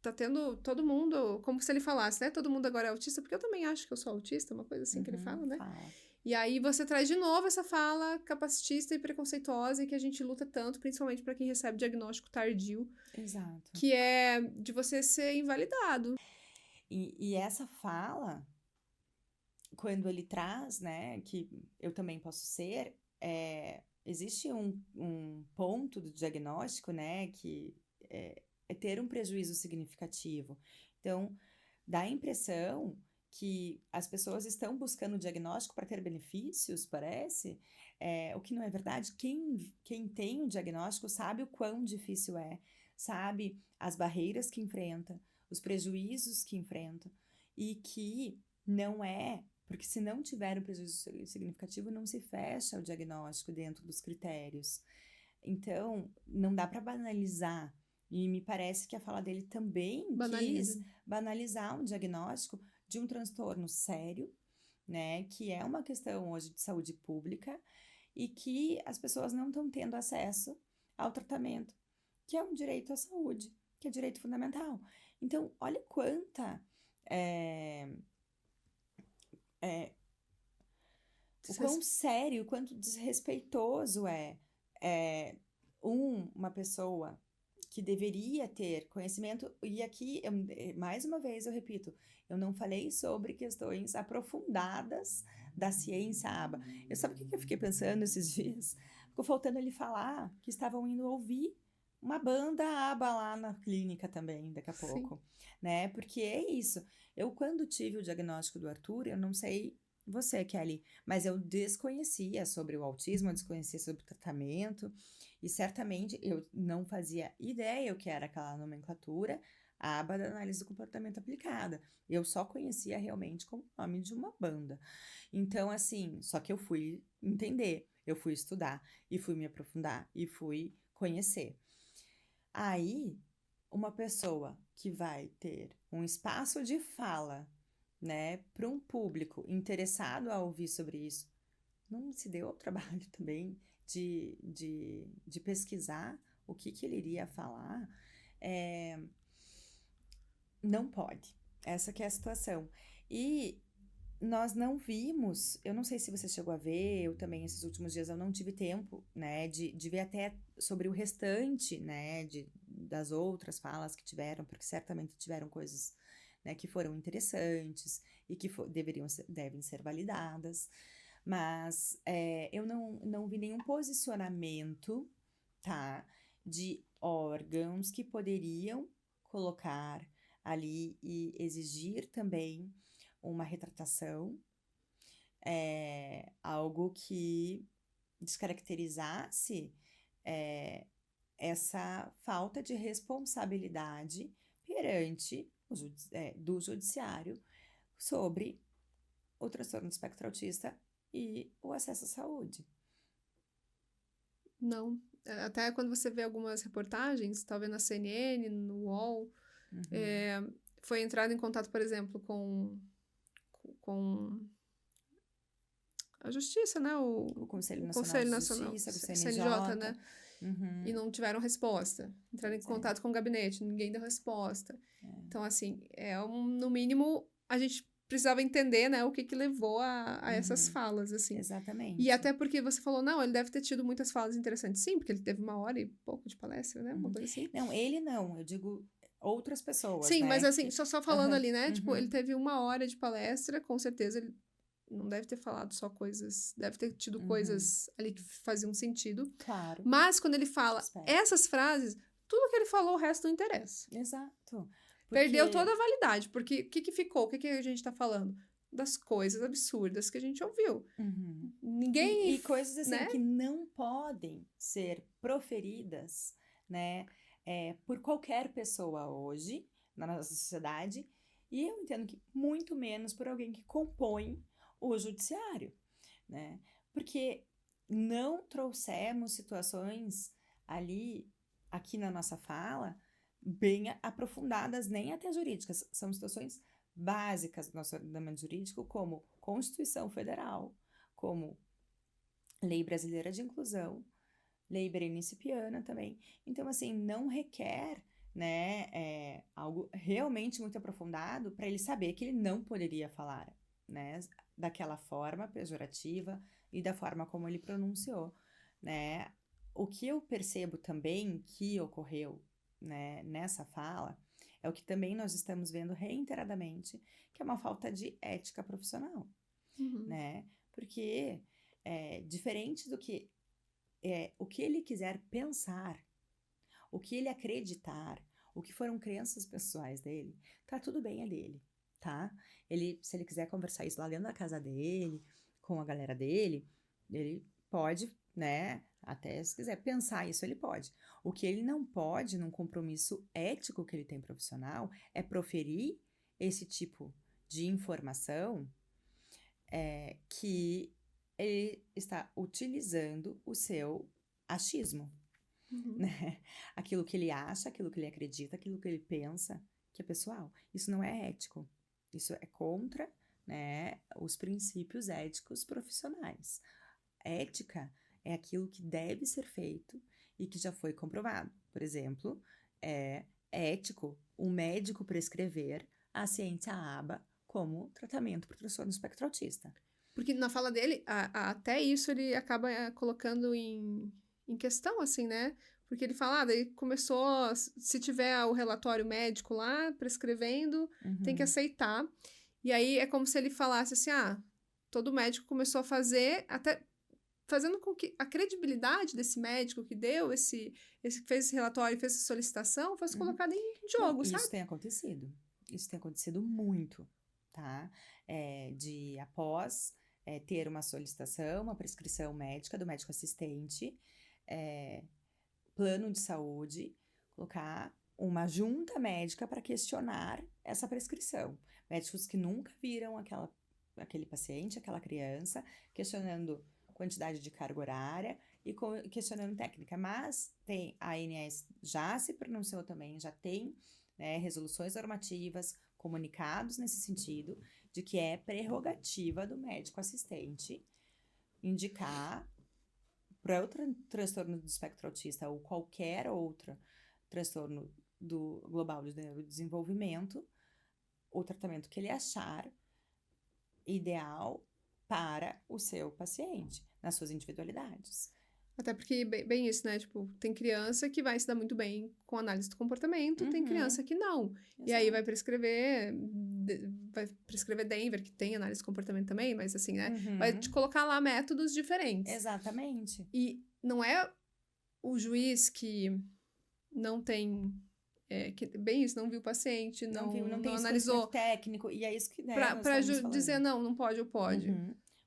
Tá tendo todo mundo... Como se ele falasse, né? Todo mundo agora é autista, porque eu também acho que eu sou autista, uma coisa assim que ele fala, né? Fala. E aí você traz de novo essa fala capacitista e preconceituosa e que a gente luta tanto, principalmente para quem recebe diagnóstico tardio. Exato. Que é de você ser invalidado. E essa fala, quando ele traz, né, que eu também posso ser, existe um ponto do diagnóstico, né, que é ter um prejuízo significativo. Então, dá a impressão que as pessoas estão buscando o diagnóstico para ter benefícios, parece, o que não é verdade. Quem tem o diagnóstico sabe o quão difícil sabe as barreiras que enfrenta, os prejuízos que enfrenta, e que não porque se não tiver um prejuízo significativo, não se fecha o diagnóstico dentro dos critérios. Então, não dá para banalizar. E me parece que a fala dele também quis banalizar um diagnóstico de um transtorno sério, né, que é uma questão hoje de saúde pública e que as pessoas não estão tendo acesso ao tratamento, que é um direito à saúde, que é direito fundamental. Então, olha o quão sério, quanto desrespeitoso uma pessoa que deveria ter conhecimento, e aqui, mais uma vez, eu repito, eu não falei sobre questões aprofundadas da ciência aba. Sabe o que eu fiquei pensando esses dias? Ficou faltando ele falar que estavam indo ouvir uma banda aba lá na clínica também, daqui a pouco, né? Porque é isso. Eu, quando tive o diagnóstico do Arthur, eu não sei você, Kelly, mas eu desconhecia sobre o autismo, eu desconhecia sobre o tratamento, e certamente eu não fazia ideia o que era aquela nomenclatura, a aba da análise do comportamento aplicada. Eu só conhecia realmente como nome de uma banda. Então, assim, só que eu fui entender, eu fui estudar, e fui me aprofundar, e fui conhecer. Aí, uma pessoa que vai ter um espaço de fala, né, para um público interessado a ouvir sobre isso, não se deu ao trabalho também de pesquisar o que ele iria falar, não pode. Essa que é a situação. E nós não vimos, eu não sei se você chegou a ver, eu também, esses últimos dias eu não tive tempo, né, de ver até sobre o restante, né, das outras falas que tiveram, porque certamente tiveram coisas, né, que foram interessantes e que devem ser validadas, mas eu não vi nenhum posicionamento, tá, de órgãos que poderiam colocar ali e exigir também uma retratação, algo que descaracterizasse essa falta de responsabilidade perante do judiciário sobre o transtorno do espectro autista e o acesso à saúde. Não. Até quando você vê algumas reportagens, talvez na CNN, no UOL, foi entrado em contato, por exemplo, com a justiça, né? O Conselho O Nacional Conselho de Nacional, Justiça, o CNJ, né? E Uhum. não tiveram resposta. Entraram em Pois é. contato com o gabinete, ninguém deu resposta. É. Então, assim, no mínimo, a gente precisava entender, né, o que levou a essas falas, assim. Exatamente. E até porque você falou, não, ele deve ter tido muitas falas interessantes. Sim, porque ele teve 1 hora e pouco de palestra, né? Uma coisa assim. Não, ele não, eu digo outras pessoas, Sim, né? mas assim, só falando ali, né? Uhum. Tipo, ele teve 1 hora de palestra, com certeza ele não deve ter falado só coisas, deve ter tido coisas ali que faziam sentido. Claro. Mas quando ele fala Espero. essas frases, tudo que ele falou, o resto não interessa. Exato. Perdeu toda a validade, porque o que ficou? O que a gente tá falando? Das coisas absurdas que a gente ouviu. Ninguém... E coisas assim, né? que não podem ser proferidas, né, por qualquer pessoa hoje, na nossa sociedade, e eu entendo que muito menos por alguém que compõe o judiciário, né, porque não trouxemos situações ali, aqui na nossa fala, bem aprofundadas, nem até jurídicas, são situações básicas do nosso ordenamento jurídico, como Constituição Federal, como Lei Brasileira de Inclusão, Lei Berenice-Piana também. Então, assim, não requer, né, algo realmente muito aprofundado para ele saber que ele não poderia falar, né, daquela forma pejorativa e da forma como ele pronunciou, né. O que eu percebo também que ocorreu, né, nessa fala é o que também nós estamos vendo reiteradamente, que é uma falta de ética profissional, né, porque diferente do que o que ele quiser pensar, o que ele acreditar, o que foram crenças pessoais dele, tá tudo bem, é dele, tá? Se ele quiser conversar isso lá dentro da casa dele, com a galera dele, ele pode, né? Até se quiser pensar isso, ele pode. O que ele não pode, num compromisso ético que ele tem profissional, é proferir esse tipo de informação que ele está utilizando o seu achismo, né? Aquilo que ele acha, aquilo que ele acredita, aquilo que ele pensa, que é pessoal. Isso não é ético. Isso é contra, né, os princípios éticos profissionais. Ética é aquilo que deve ser feito e que já foi comprovado. Por exemplo, é ético um médico prescrever a ciência ABA como tratamento para o transtorno do espectro autista. Porque na fala dele, até isso ele acaba colocando em questão, assim, né? Porque ele fala, daí começou, se tiver o relatório médico lá, prescrevendo, tem que aceitar. E aí é como se ele falasse assim, todo médico começou a fazer, até fazendo com que a credibilidade desse médico que deu esse que fez esse relatório, fez essa solicitação, fosse colocada em jogo, Não, sabe? Isso tem acontecido. Isso tem acontecido muito, tá? Após ter uma solicitação, uma prescrição médica do médico assistente, plano de saúde, colocar uma junta médica para questionar essa prescrição. Médicos que nunca viram aquele paciente, aquela criança, questionando quantidade de carga horária e questionando técnica. Mas a ANS já se pronunciou também, já tem, né, resoluções normativas, comunicados nesse sentido, de que é prerrogativa do médico assistente indicar para o transtorno do espectro autista ou qualquer outro transtorno do global de neurodesenvolvimento, o tratamento que ele achar ideal para o seu paciente, nas suas individualidades. Até porque, bem isso, né? Tipo, tem criança que vai se dar muito bem com análise do comportamento, tem criança que não. Exato. E aí vai prescrever Denver, que tem análise de comportamento também, mas assim, né? Vai te colocar lá métodos diferentes. Exatamente. E não é o juiz que não tem... bem isso, não viu o paciente, não tem analisou. técnico, e é isso que, né, pra dizer não pode ou pode.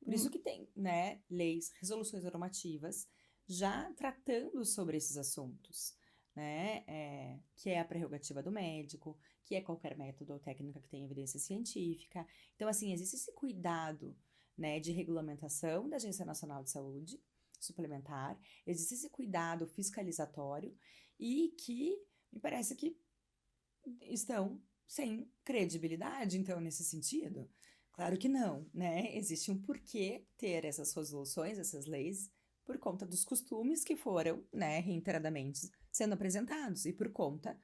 Por isso que tem, né, leis, resoluções normativas já tratando sobre esses assuntos, né, que é a prerrogativa do médico, que é qualquer método ou técnica que tenha evidência científica. Então, assim, existe esse cuidado, né, de regulamentação da Agência Nacional de Saúde Suplementar, existe esse cuidado fiscalizatório e que me parece que estão sem credibilidade, então, nesse sentido. Claro que não, né? Existe um porquê ter essas resoluções, essas leis, por conta dos costumes que foram, né, reiteradamente sendo apresentados e por conta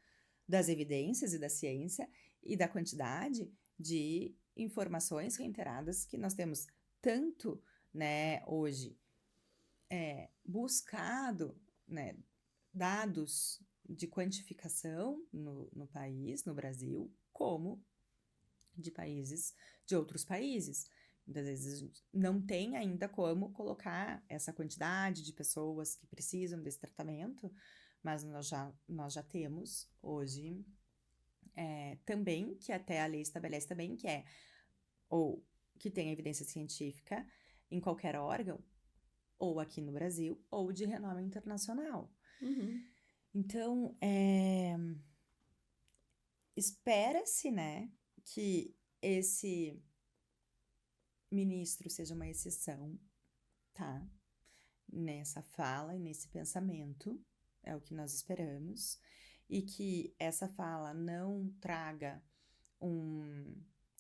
das evidências e da ciência e da quantidade de informações reiteradas que nós temos tanto, né, hoje buscado, né, dados de quantificação no país, no Brasil, como de outros países. Muitas vezes a gente não tem ainda como colocar essa quantidade de pessoas que precisam desse tratamento, mas nós já temos hoje também, que até a lei estabelece também, ou que tem evidência científica em qualquer órgão, ou aqui no Brasil, ou de renome internacional. Uhum. Então, espera-se, né, que esse ministro seja uma exceção, tá? Nessa fala e nesse pensamento, é o que nós esperamos, e que essa fala não traga um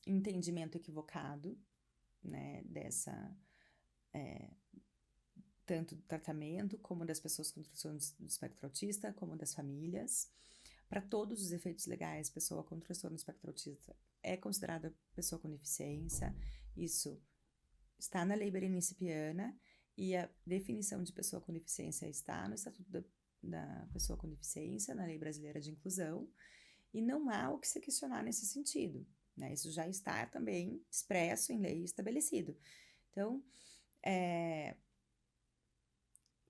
entendimento equivocado, né, tanto do tratamento, como das pessoas com transtorno do espectro autista, como das famílias. Para todos os efeitos legais, pessoa com transtorno do espectro autista é considerada pessoa com deficiência. Isso está na Lei Berenice-Piana e a definição de pessoa com deficiência está no Estatuto da Pessoa com Deficiência, na Lei Brasileira de Inclusão, e não há o que se questionar nesse sentido, né? Isso já está também expresso em lei estabelecido. Então,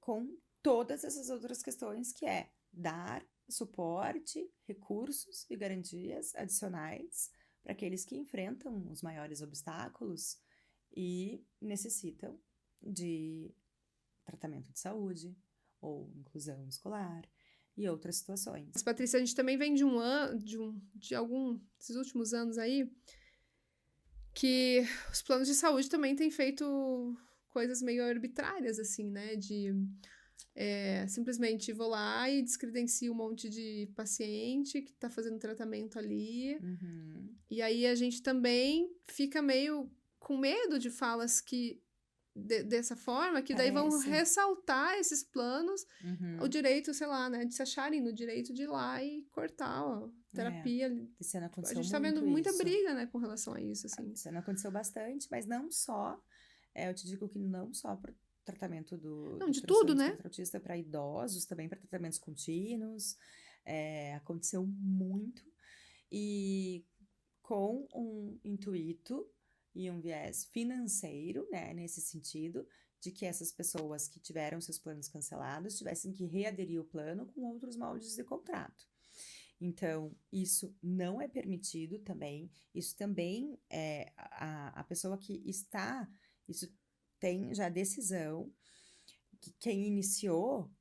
com todas essas outras questões que dar suporte, recursos e garantias adicionais para aqueles que enfrentam os maiores obstáculos e necessitam de tratamento de saúde ou inclusão escolar e outras situações. Mas, Patrícia, a gente também vem de alguns desses últimos anos aí que os planos de saúde também têm feito coisas meio arbitrárias, assim, né? Simplesmente vou lá e descredencio um monte de paciente que tá fazendo tratamento ali. Uhum. E aí a gente também fica meio com medo de falas que dessa forma, que daí vão ressaltar esses planos, o direito, sei lá, né, de se acharem no direito de ir lá e cortar a terapia. A gente tá vendo muita briga, né, com relação a isso, assim. Isso não aconteceu bastante, mas não só, eu te digo que não só para tratamento de tudo, né? Autista para idosos, também para tratamentos contínuos, aconteceu muito, e com um intuito e um viés financeiro, né, nesse sentido, de que essas pessoas que tiveram seus planos cancelados tivessem que readerir o plano com outros moldes de contrato. Então, isso não é permitido também, isso também a pessoa que está, isso tem já decisão, que quem iniciou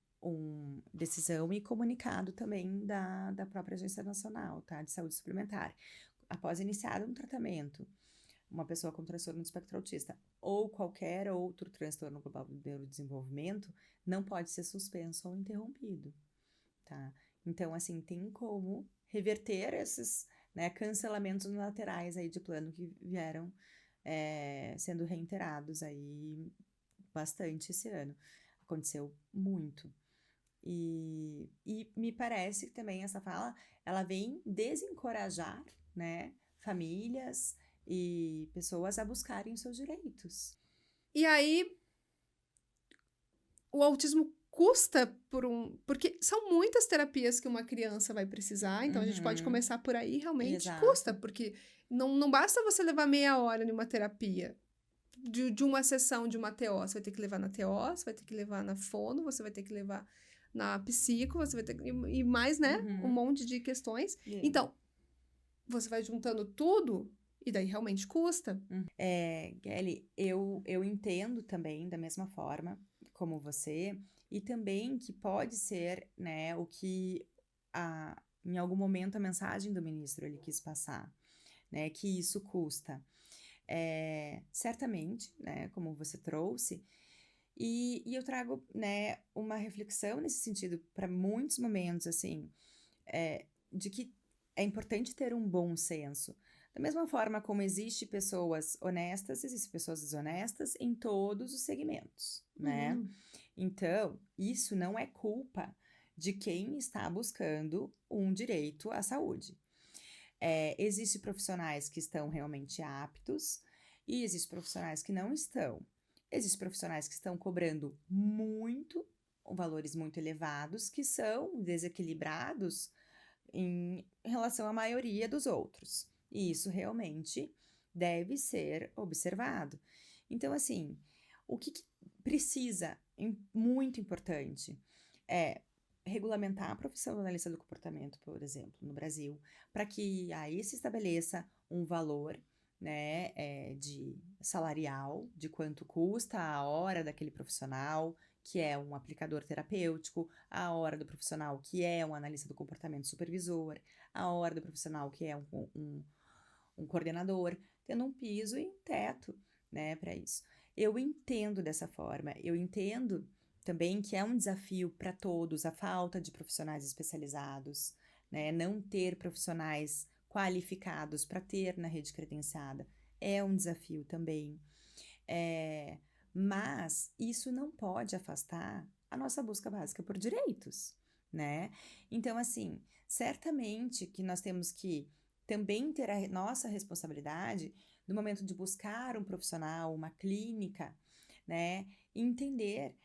decisão e comunicado também da própria Agência Nacional, tá, de Saúde Suplementar. Após iniciar um tratamento, uma pessoa com transtorno do espectro autista ou qualquer outro transtorno global do neurodesenvolvimento não pode ser suspenso ou interrompido, tá? Então, assim, tem como reverter esses, né, cancelamentos unilaterais aí de plano que vieram sendo reiterados aí bastante esse ano. Aconteceu muito. E me parece que também essa fala, ela vem desencorajar, né, famílias e pessoas a buscarem os seus direitos. E aí, o autismo custa porque são muitas terapias que uma criança vai precisar, então a gente pode começar por aí, realmente. Exato. Custa, porque não basta você levar meia hora em uma terapia, de uma sessão de uma TO, você vai ter que levar na TO, você vai ter que levar na fono, você vai ter que levar na psico, você vai ter que... E mais, né? Um monte de questões. Então, você vai juntando tudo e daí realmente custa. Kelly, eu entendo também da mesma forma como você, e também que pode ser, né, o que em algum momento a mensagem do ministro ele quis passar, né, que isso custa. Certamente, né, como você trouxe, e eu trago, né, uma reflexão nesse sentido para muitos momentos, assim, de que é importante ter um bom senso. Da mesma forma como existe pessoas honestas, existem pessoas desonestas em todos os segmentos, né? Uhum. Então, isso não é culpa de quem está buscando um direito à saúde. Existem profissionais que estão realmente aptos e existem profissionais que não estão. Existem profissionais que estão cobrando valores muito elevados, que são desequilibrados em relação à maioria dos outros. E isso realmente deve ser observado. Então, assim, o que precisa, muito importante, é regulamentar a profissão do analista do comportamento, por exemplo, no Brasil, para que aí se estabeleça um valor, né, de salarial, de quanto custa a hora daquele profissional, que é um aplicador terapêutico, a hora do profissional que é um analista do comportamento supervisor, a hora do profissional que é um coordenador, tendo um piso e um teto, né, para isso. Eu entendo dessa forma, eu entendo também que é um desafio para todos a falta de profissionais especializados, né, não ter profissionais qualificados para ter na rede credenciada é um desafio também. Mas isso não pode afastar a nossa busca básica por direitos, né? Então, assim, certamente que nós temos que também ter a nossa responsabilidade no momento de buscar um profissional, uma clínica, né? Entender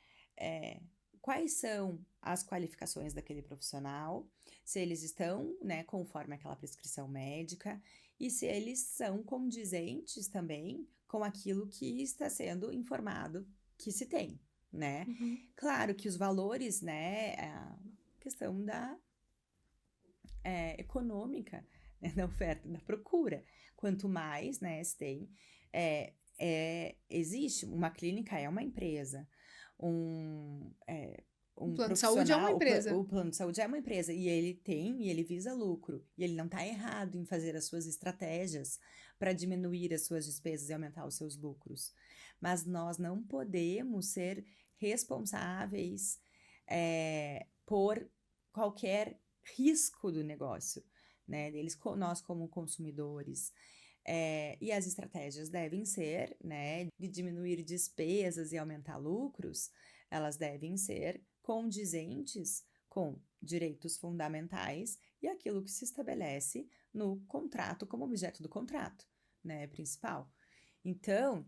quais são as qualificações daquele profissional, se eles estão, né, conforme aquela prescrição médica e se eles são condizentes também com aquilo que está sendo informado que se tem, né? Uhum. Claro que os valores, né, a questão da econômica, né, da oferta, da procura. Quanto mais, né, se tem, existe uma clínica é uma empresa, O um plano de saúde é uma profissional, empresa. o plano de saúde é uma empresa e ele visa lucro e ele não está errado em fazer as suas estratégias para diminuir as suas despesas e aumentar os seus lucros. Mas nós não podemos ser responsáveis por qualquer risco do negócio, né? Nós como consumidores. E as estratégias devem ser, né, de diminuir despesas e aumentar lucros, elas devem ser condizentes com direitos fundamentais e aquilo que se estabelece no contrato como objeto do contrato, né, principal. Então,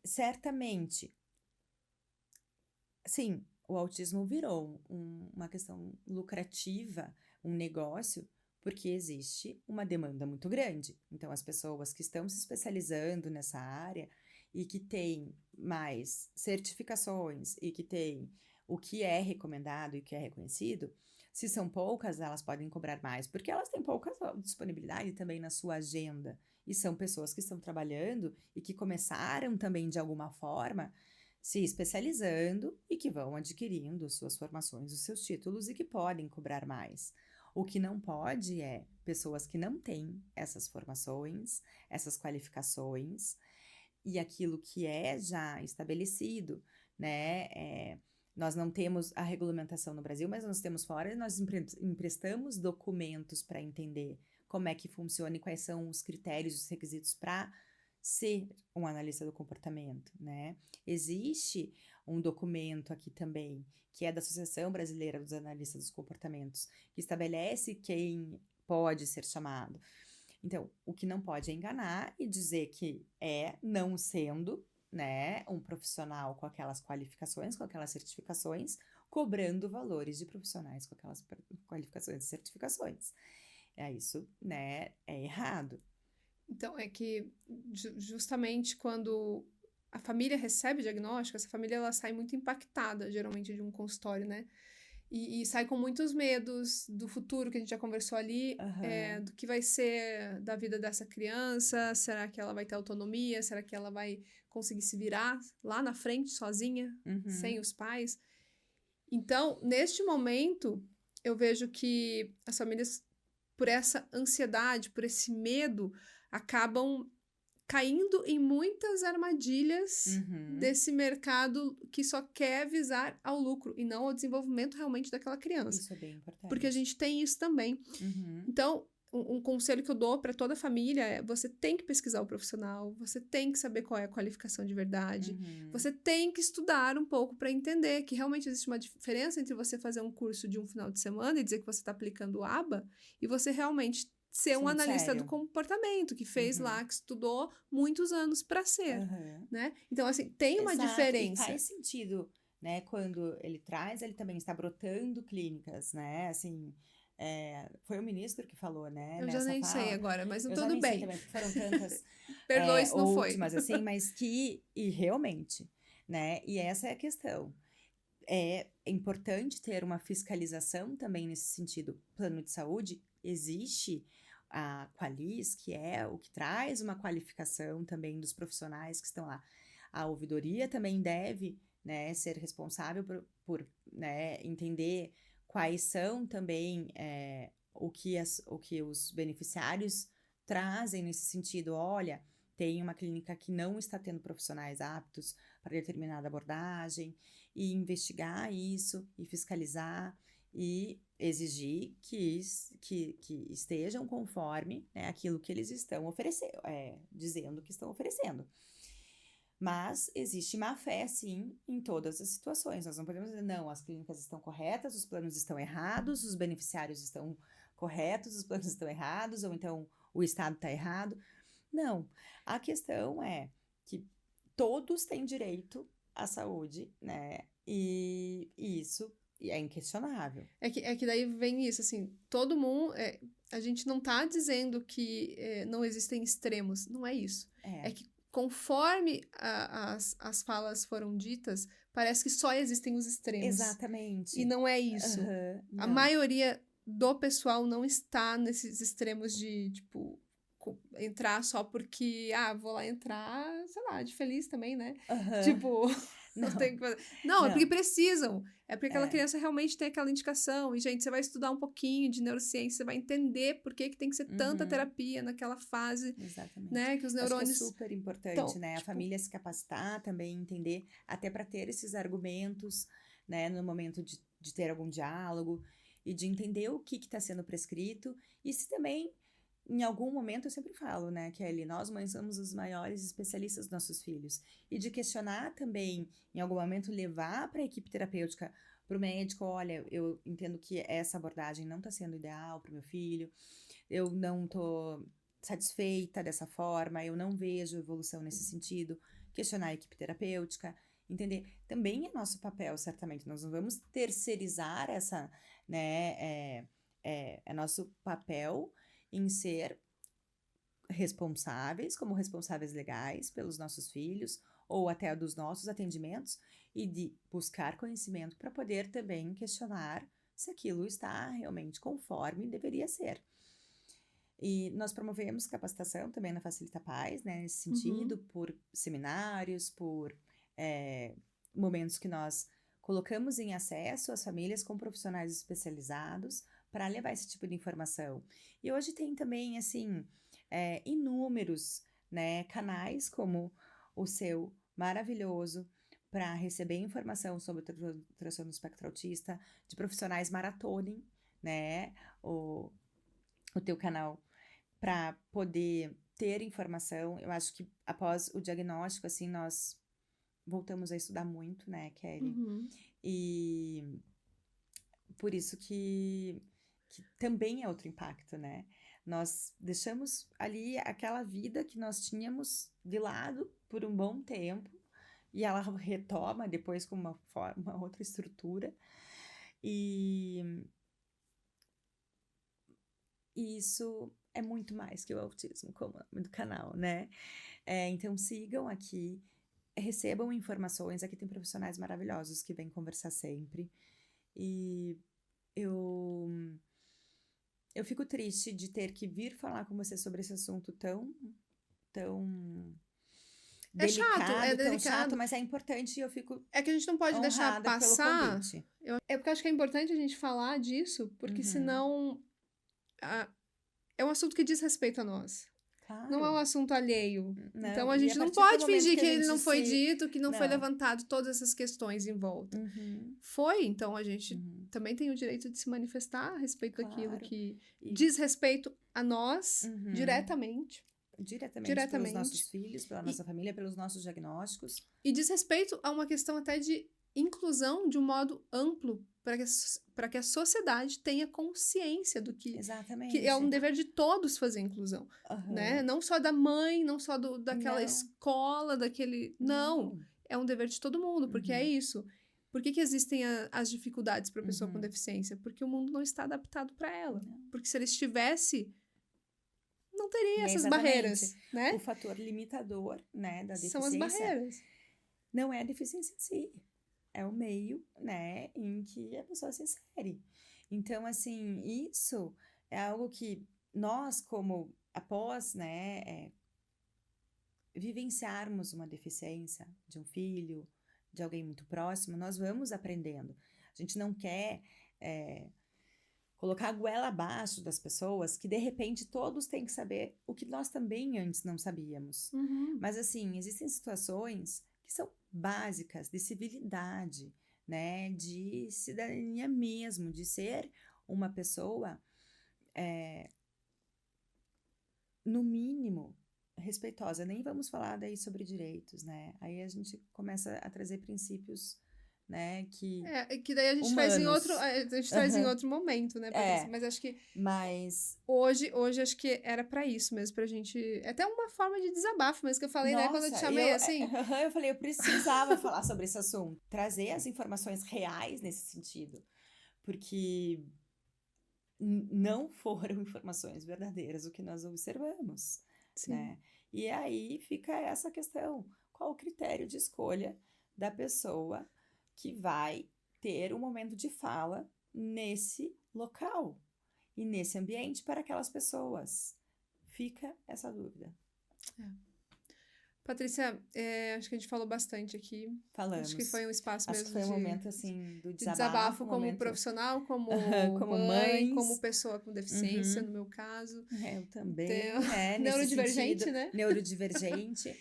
certamente, sim, o autismo virou uma questão lucrativa, um negócio, porque existe uma demanda muito grande. Então, as pessoas que estão se especializando nessa área e que têm mais certificações e que têm o que é recomendado e o que é reconhecido, se são poucas, elas podem cobrar mais, porque elas têm pouca disponibilidade também na sua agenda. E são pessoas que estão trabalhando e que começaram também de alguma forma se especializando e que vão adquirindo suas formações, os seus títulos e que podem cobrar mais. O que não pode é pessoas que não têm essas formações, essas qualificações e aquilo que é já estabelecido, né? Nós não temos a regulamentação no Brasil, mas nós temos fora e nós emprestamos documentos para entender como é que funciona e quais são os critérios, os requisitos para ser um analista do comportamento, né? Existe um documento aqui também, que é da Associação Brasileira dos Analistas dos Comportamentos, que estabelece quem pode ser chamado. Então, o que não pode é enganar e dizer que não sendo, né, um profissional com aquelas qualificações, com aquelas certificações, cobrando valores de profissionais com aquelas qualificações e certificações. Isso, né, é errado. Então, é que justamente quando a família recebe o diagnóstico, essa família ela sai muito impactada, geralmente, de um consultório, né? E sai com muitos medos do futuro que a gente já conversou ali, do que vai ser da vida dessa criança, será que ela vai ter autonomia, será que ela vai conseguir se virar lá na frente sozinha, sem os pais? Então, neste momento, eu vejo que as famílias, por essa ansiedade, por esse medo, acabam caindo em muitas armadilhas Uhum. desse mercado que só quer visar ao lucro e não ao desenvolvimento realmente daquela criança. Isso é bem importante. Porque a gente tem isso também. Uhum. Então, um conselho que eu dou para toda a família é: você tem que pesquisar o profissional, você tem que saber qual é a qualificação de verdade, você tem que estudar um pouco para entender que realmente existe uma diferença entre você fazer um curso de um final de semana e dizer que você está aplicando o ABA e você realmente ser um Sim, analista do sério. comportamento, que fez lá, que estudou muitos anos para ser, Uhum. né? Então, assim, tem uma Exato, diferença. e faz sentido, né? Quando ele traz, ele também está brotando clínicas, né? Assim, foi o ministro que falou, né? Eu já Nessa nem sei fala. agora, mas Eu já tudo nem sei bem. também, porque foram tantas Perdoe se não foi. últimas, assim, mas e realmente, né? E essa é a questão. É importante ter uma fiscalização também nesse sentido. Plano de saúde, existe a Qualis, que é o que traz uma qualificação também dos profissionais que estão lá. A ouvidoria também deve, né, ser responsável por né, entender quais são também o que os beneficiários trazem nesse sentido. Olha, tem uma clínica que não está tendo profissionais aptos para determinada abordagem, e investigar isso, e fiscalizar, e exigir que estejam conforme, né, aquilo que eles estão oferecendo, dizendo que estão oferecendo. Mas existe má fé, sim, em todas as situações. Nós não podemos dizer, não, as clínicas estão corretas, os planos estão errados, os beneficiários estão corretos, os planos estão errados, ou então o Estado está errado. Não, a questão é que todos têm direito à saúde, né? E isso é inquestionável. É que daí vem isso, assim, todo mundo. A gente não tá dizendo que não existem extremos, não é isso. É que conforme as falas foram ditas, parece que só existem os extremos. Exatamente. E não é isso. A maioria do pessoal não está nesses extremos de, tipo, entrar só porque, vou lá entrar, sei lá, de feliz também, né? Tipo, não tem que fazer. Não, é porque precisam. É porque aquela criança realmente tem aquela indicação. E, gente, você vai estudar um pouquinho de neurociência, você vai entender por que tem que ser tanta terapia naquela fase. Exatamente. Né? Que os neurônios. Acho que é super importante, né? A família se capacitar também, entender, até para ter esses argumentos, né? No momento de ter algum diálogo e de entender o que está sendo prescrito. E se também, em algum momento, eu sempre falo, né, Kelly, nós mães somos os maiores especialistas dos nossos filhos. E de questionar também, em algum momento, levar para a equipe terapêutica, para o médico, olha, eu entendo que essa abordagem não está sendo ideal para o meu filho, eu não estou satisfeita dessa forma, eu não vejo evolução nesse sentido, questionar a equipe terapêutica, entender, também é nosso papel, certamente, nós não vamos terceirizar essa, né, é nosso papel em ser responsáveis, como responsáveis legais pelos nossos filhos, ou até dos nossos atendimentos, e de buscar conhecimento para poder também questionar se aquilo está realmente conforme deveria ser. E nós promovemos capacitação também na Facilita Paz, né, nesse sentido, por seminários, por momentos que nós colocamos em acesso às famílias com profissionais especializados para levar esse tipo de informação. E hoje tem também, assim, inúmeros, né, canais como o seu maravilhoso para receber informação sobre o transtorno do espectro autista, de profissionais maratonem, né, o teu canal para poder ter informação. Eu acho que após o diagnóstico, assim, nós voltamos a estudar muito, né, Kelly? E por isso que também é outro impacto, né? Nós deixamos ali aquela vida que nós tínhamos de lado por um bom tempo e ela retoma depois com uma outra estrutura. E isso é muito mais que o autismo, como o nome do canal, né? Então sigam aqui, recebam informações. Aqui tem profissionais maravilhosos que vêm conversar sempre. E eu fico triste de ter que vir falar com você sobre esse assunto tão delicado, tão chato, mas é importante e eu fico É que a gente não pode deixar passar. Pelo convite. Porque eu acho que é importante a gente falar disso, porque senão é um assunto que diz respeito a nós. Claro. Não é um assunto alheio. Não, Então, a e gente a não partir do pode momento fingir que que a ele não gente foi se- dito, que não foi Não. levantado todas essas questões em volta. Uhum, Foi, então a gente uhum. também tem o direito de se manifestar a respeito daquilo Claro. que E- diz respeito a nós Uhum. diretamente. Diretamente pelos nossos Diretamente. filhos, pela nossa família, pelos nossos diagnósticos. E diz respeito a uma questão até de inclusão de um modo amplo para que a sociedade tenha consciência do que Exatamente. é um dever de todos fazer inclusão, Aham. né? Não só da mãe, não só daquela Não. escola, daquele... Não, é um dever de todo mundo, porque é isso. Por que existem as dificuldades para a pessoa com deficiência? Porque o mundo não está adaptado para ela. Não. Porque se ele estivesse, não teria E é essas exatamente barreiras, né? O fator limitador, né, da São as deficiência barreiras. não é a deficiência em si. É o meio, né, em que a pessoa se insere. Então, assim, isso é algo que nós, como após, né, vivenciarmos uma deficiência de um filho, de alguém muito próximo, nós vamos aprendendo. A gente não quer colocar a goela abaixo das pessoas, que de repente todos têm que saber o que nós também antes não sabíamos. Mas assim, existem situações que são básicas de civilidade, né, de cidadania mesmo, de ser uma pessoa, no mínimo, respeitosa. Nem vamos falar daí sobre direitos, né? Aí a gente começa a trazer princípios, né, Que daí a gente traz em humanos. outro, a gente traz em outro momento, né, Patrícia? É. Mas acho que Mas hoje acho que era pra isso mesmo, pra gente... É até uma forma de desabafo mesmo que eu falei, né, quando eu te nossa, chamei, assim. eu falei, eu precisava falar sobre esse assunto, trazer as informações reais nesse sentido, porque não foram informações verdadeiras o que nós observamos, Sim. né? E aí fica essa questão, qual o critério de escolha da pessoa que vai ter um momento de fala nesse local e nesse ambiente para aquelas pessoas? Fica essa dúvida. Patrícia, acho que a gente falou bastante aqui. Falamos. Acho que foi um espaço Acho mesmo que foi um momento, assim, do de desabafo. desabafo como momento... profissional, como como mãe, mães. como pessoa com deficiência, no meu caso. Eu também, Então, nesse neurodivergente, sentido, né? Neurodivergente.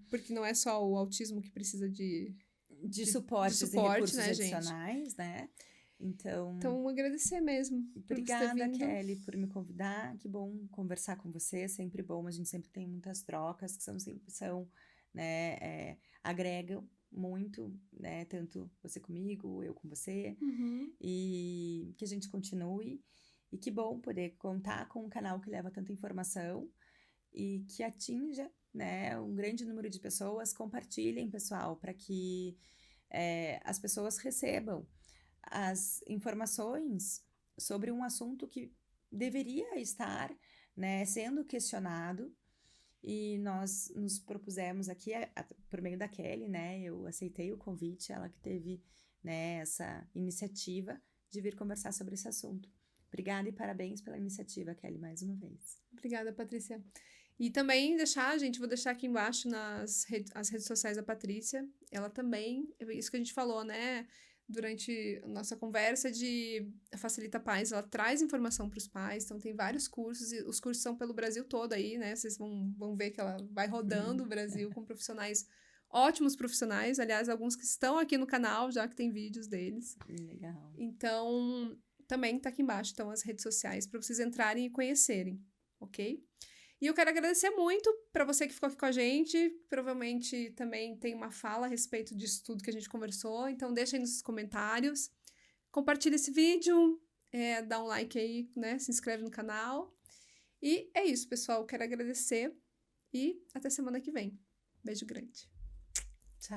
Porque não é só o autismo que precisa de Suportes e suporte, recursos né, gente? adicionais, né? Então, agradecer mesmo obrigada, por você ter vindo. Kelly, por me convidar. Que bom conversar com você, é sempre bom. A gente sempre tem muitas trocas que são né, agregam muito, né? Tanto você comigo, eu com você. E que a gente continue. E que bom poder contar com um canal que leva tanta informação e que atinja, né, um grande número de pessoas. Compartilhem, pessoal, para que as pessoas recebam as informações sobre um assunto que deveria estar, né, sendo questionado. E nós nos propusemos aqui, por meio da Kelly, né, eu aceitei o convite, ela que teve, né, essa iniciativa de vir conversar sobre esse assunto. Obrigada e parabéns pela iniciativa, Kelly, mais uma vez. Obrigada, Patrícia. E também vou deixar aqui embaixo as redes sociais da Patrícia. Ela também, isso que a gente falou, né, durante a nossa conversa de Facilita Pais, ela traz informação para os pais, então tem vários cursos, e os cursos são pelo Brasil todo aí, né, vocês vão ver que ela vai rodando o Brasil com profissionais, ótimos profissionais, aliás, alguns que estão aqui no canal, já que tem vídeos deles. Legal. Então, também tá aqui embaixo, então, as redes sociais, para vocês entrarem e conhecerem, ok? E eu quero agradecer muito para você que ficou aqui com a gente. Provavelmente também tem uma fala a respeito disso tudo que a gente conversou. Então, deixa aí nos comentários. Compartilha esse vídeo. Dá um like aí, né? Se inscreve no canal. E é isso, pessoal. Quero agradecer. E até semana que vem. Beijo grande.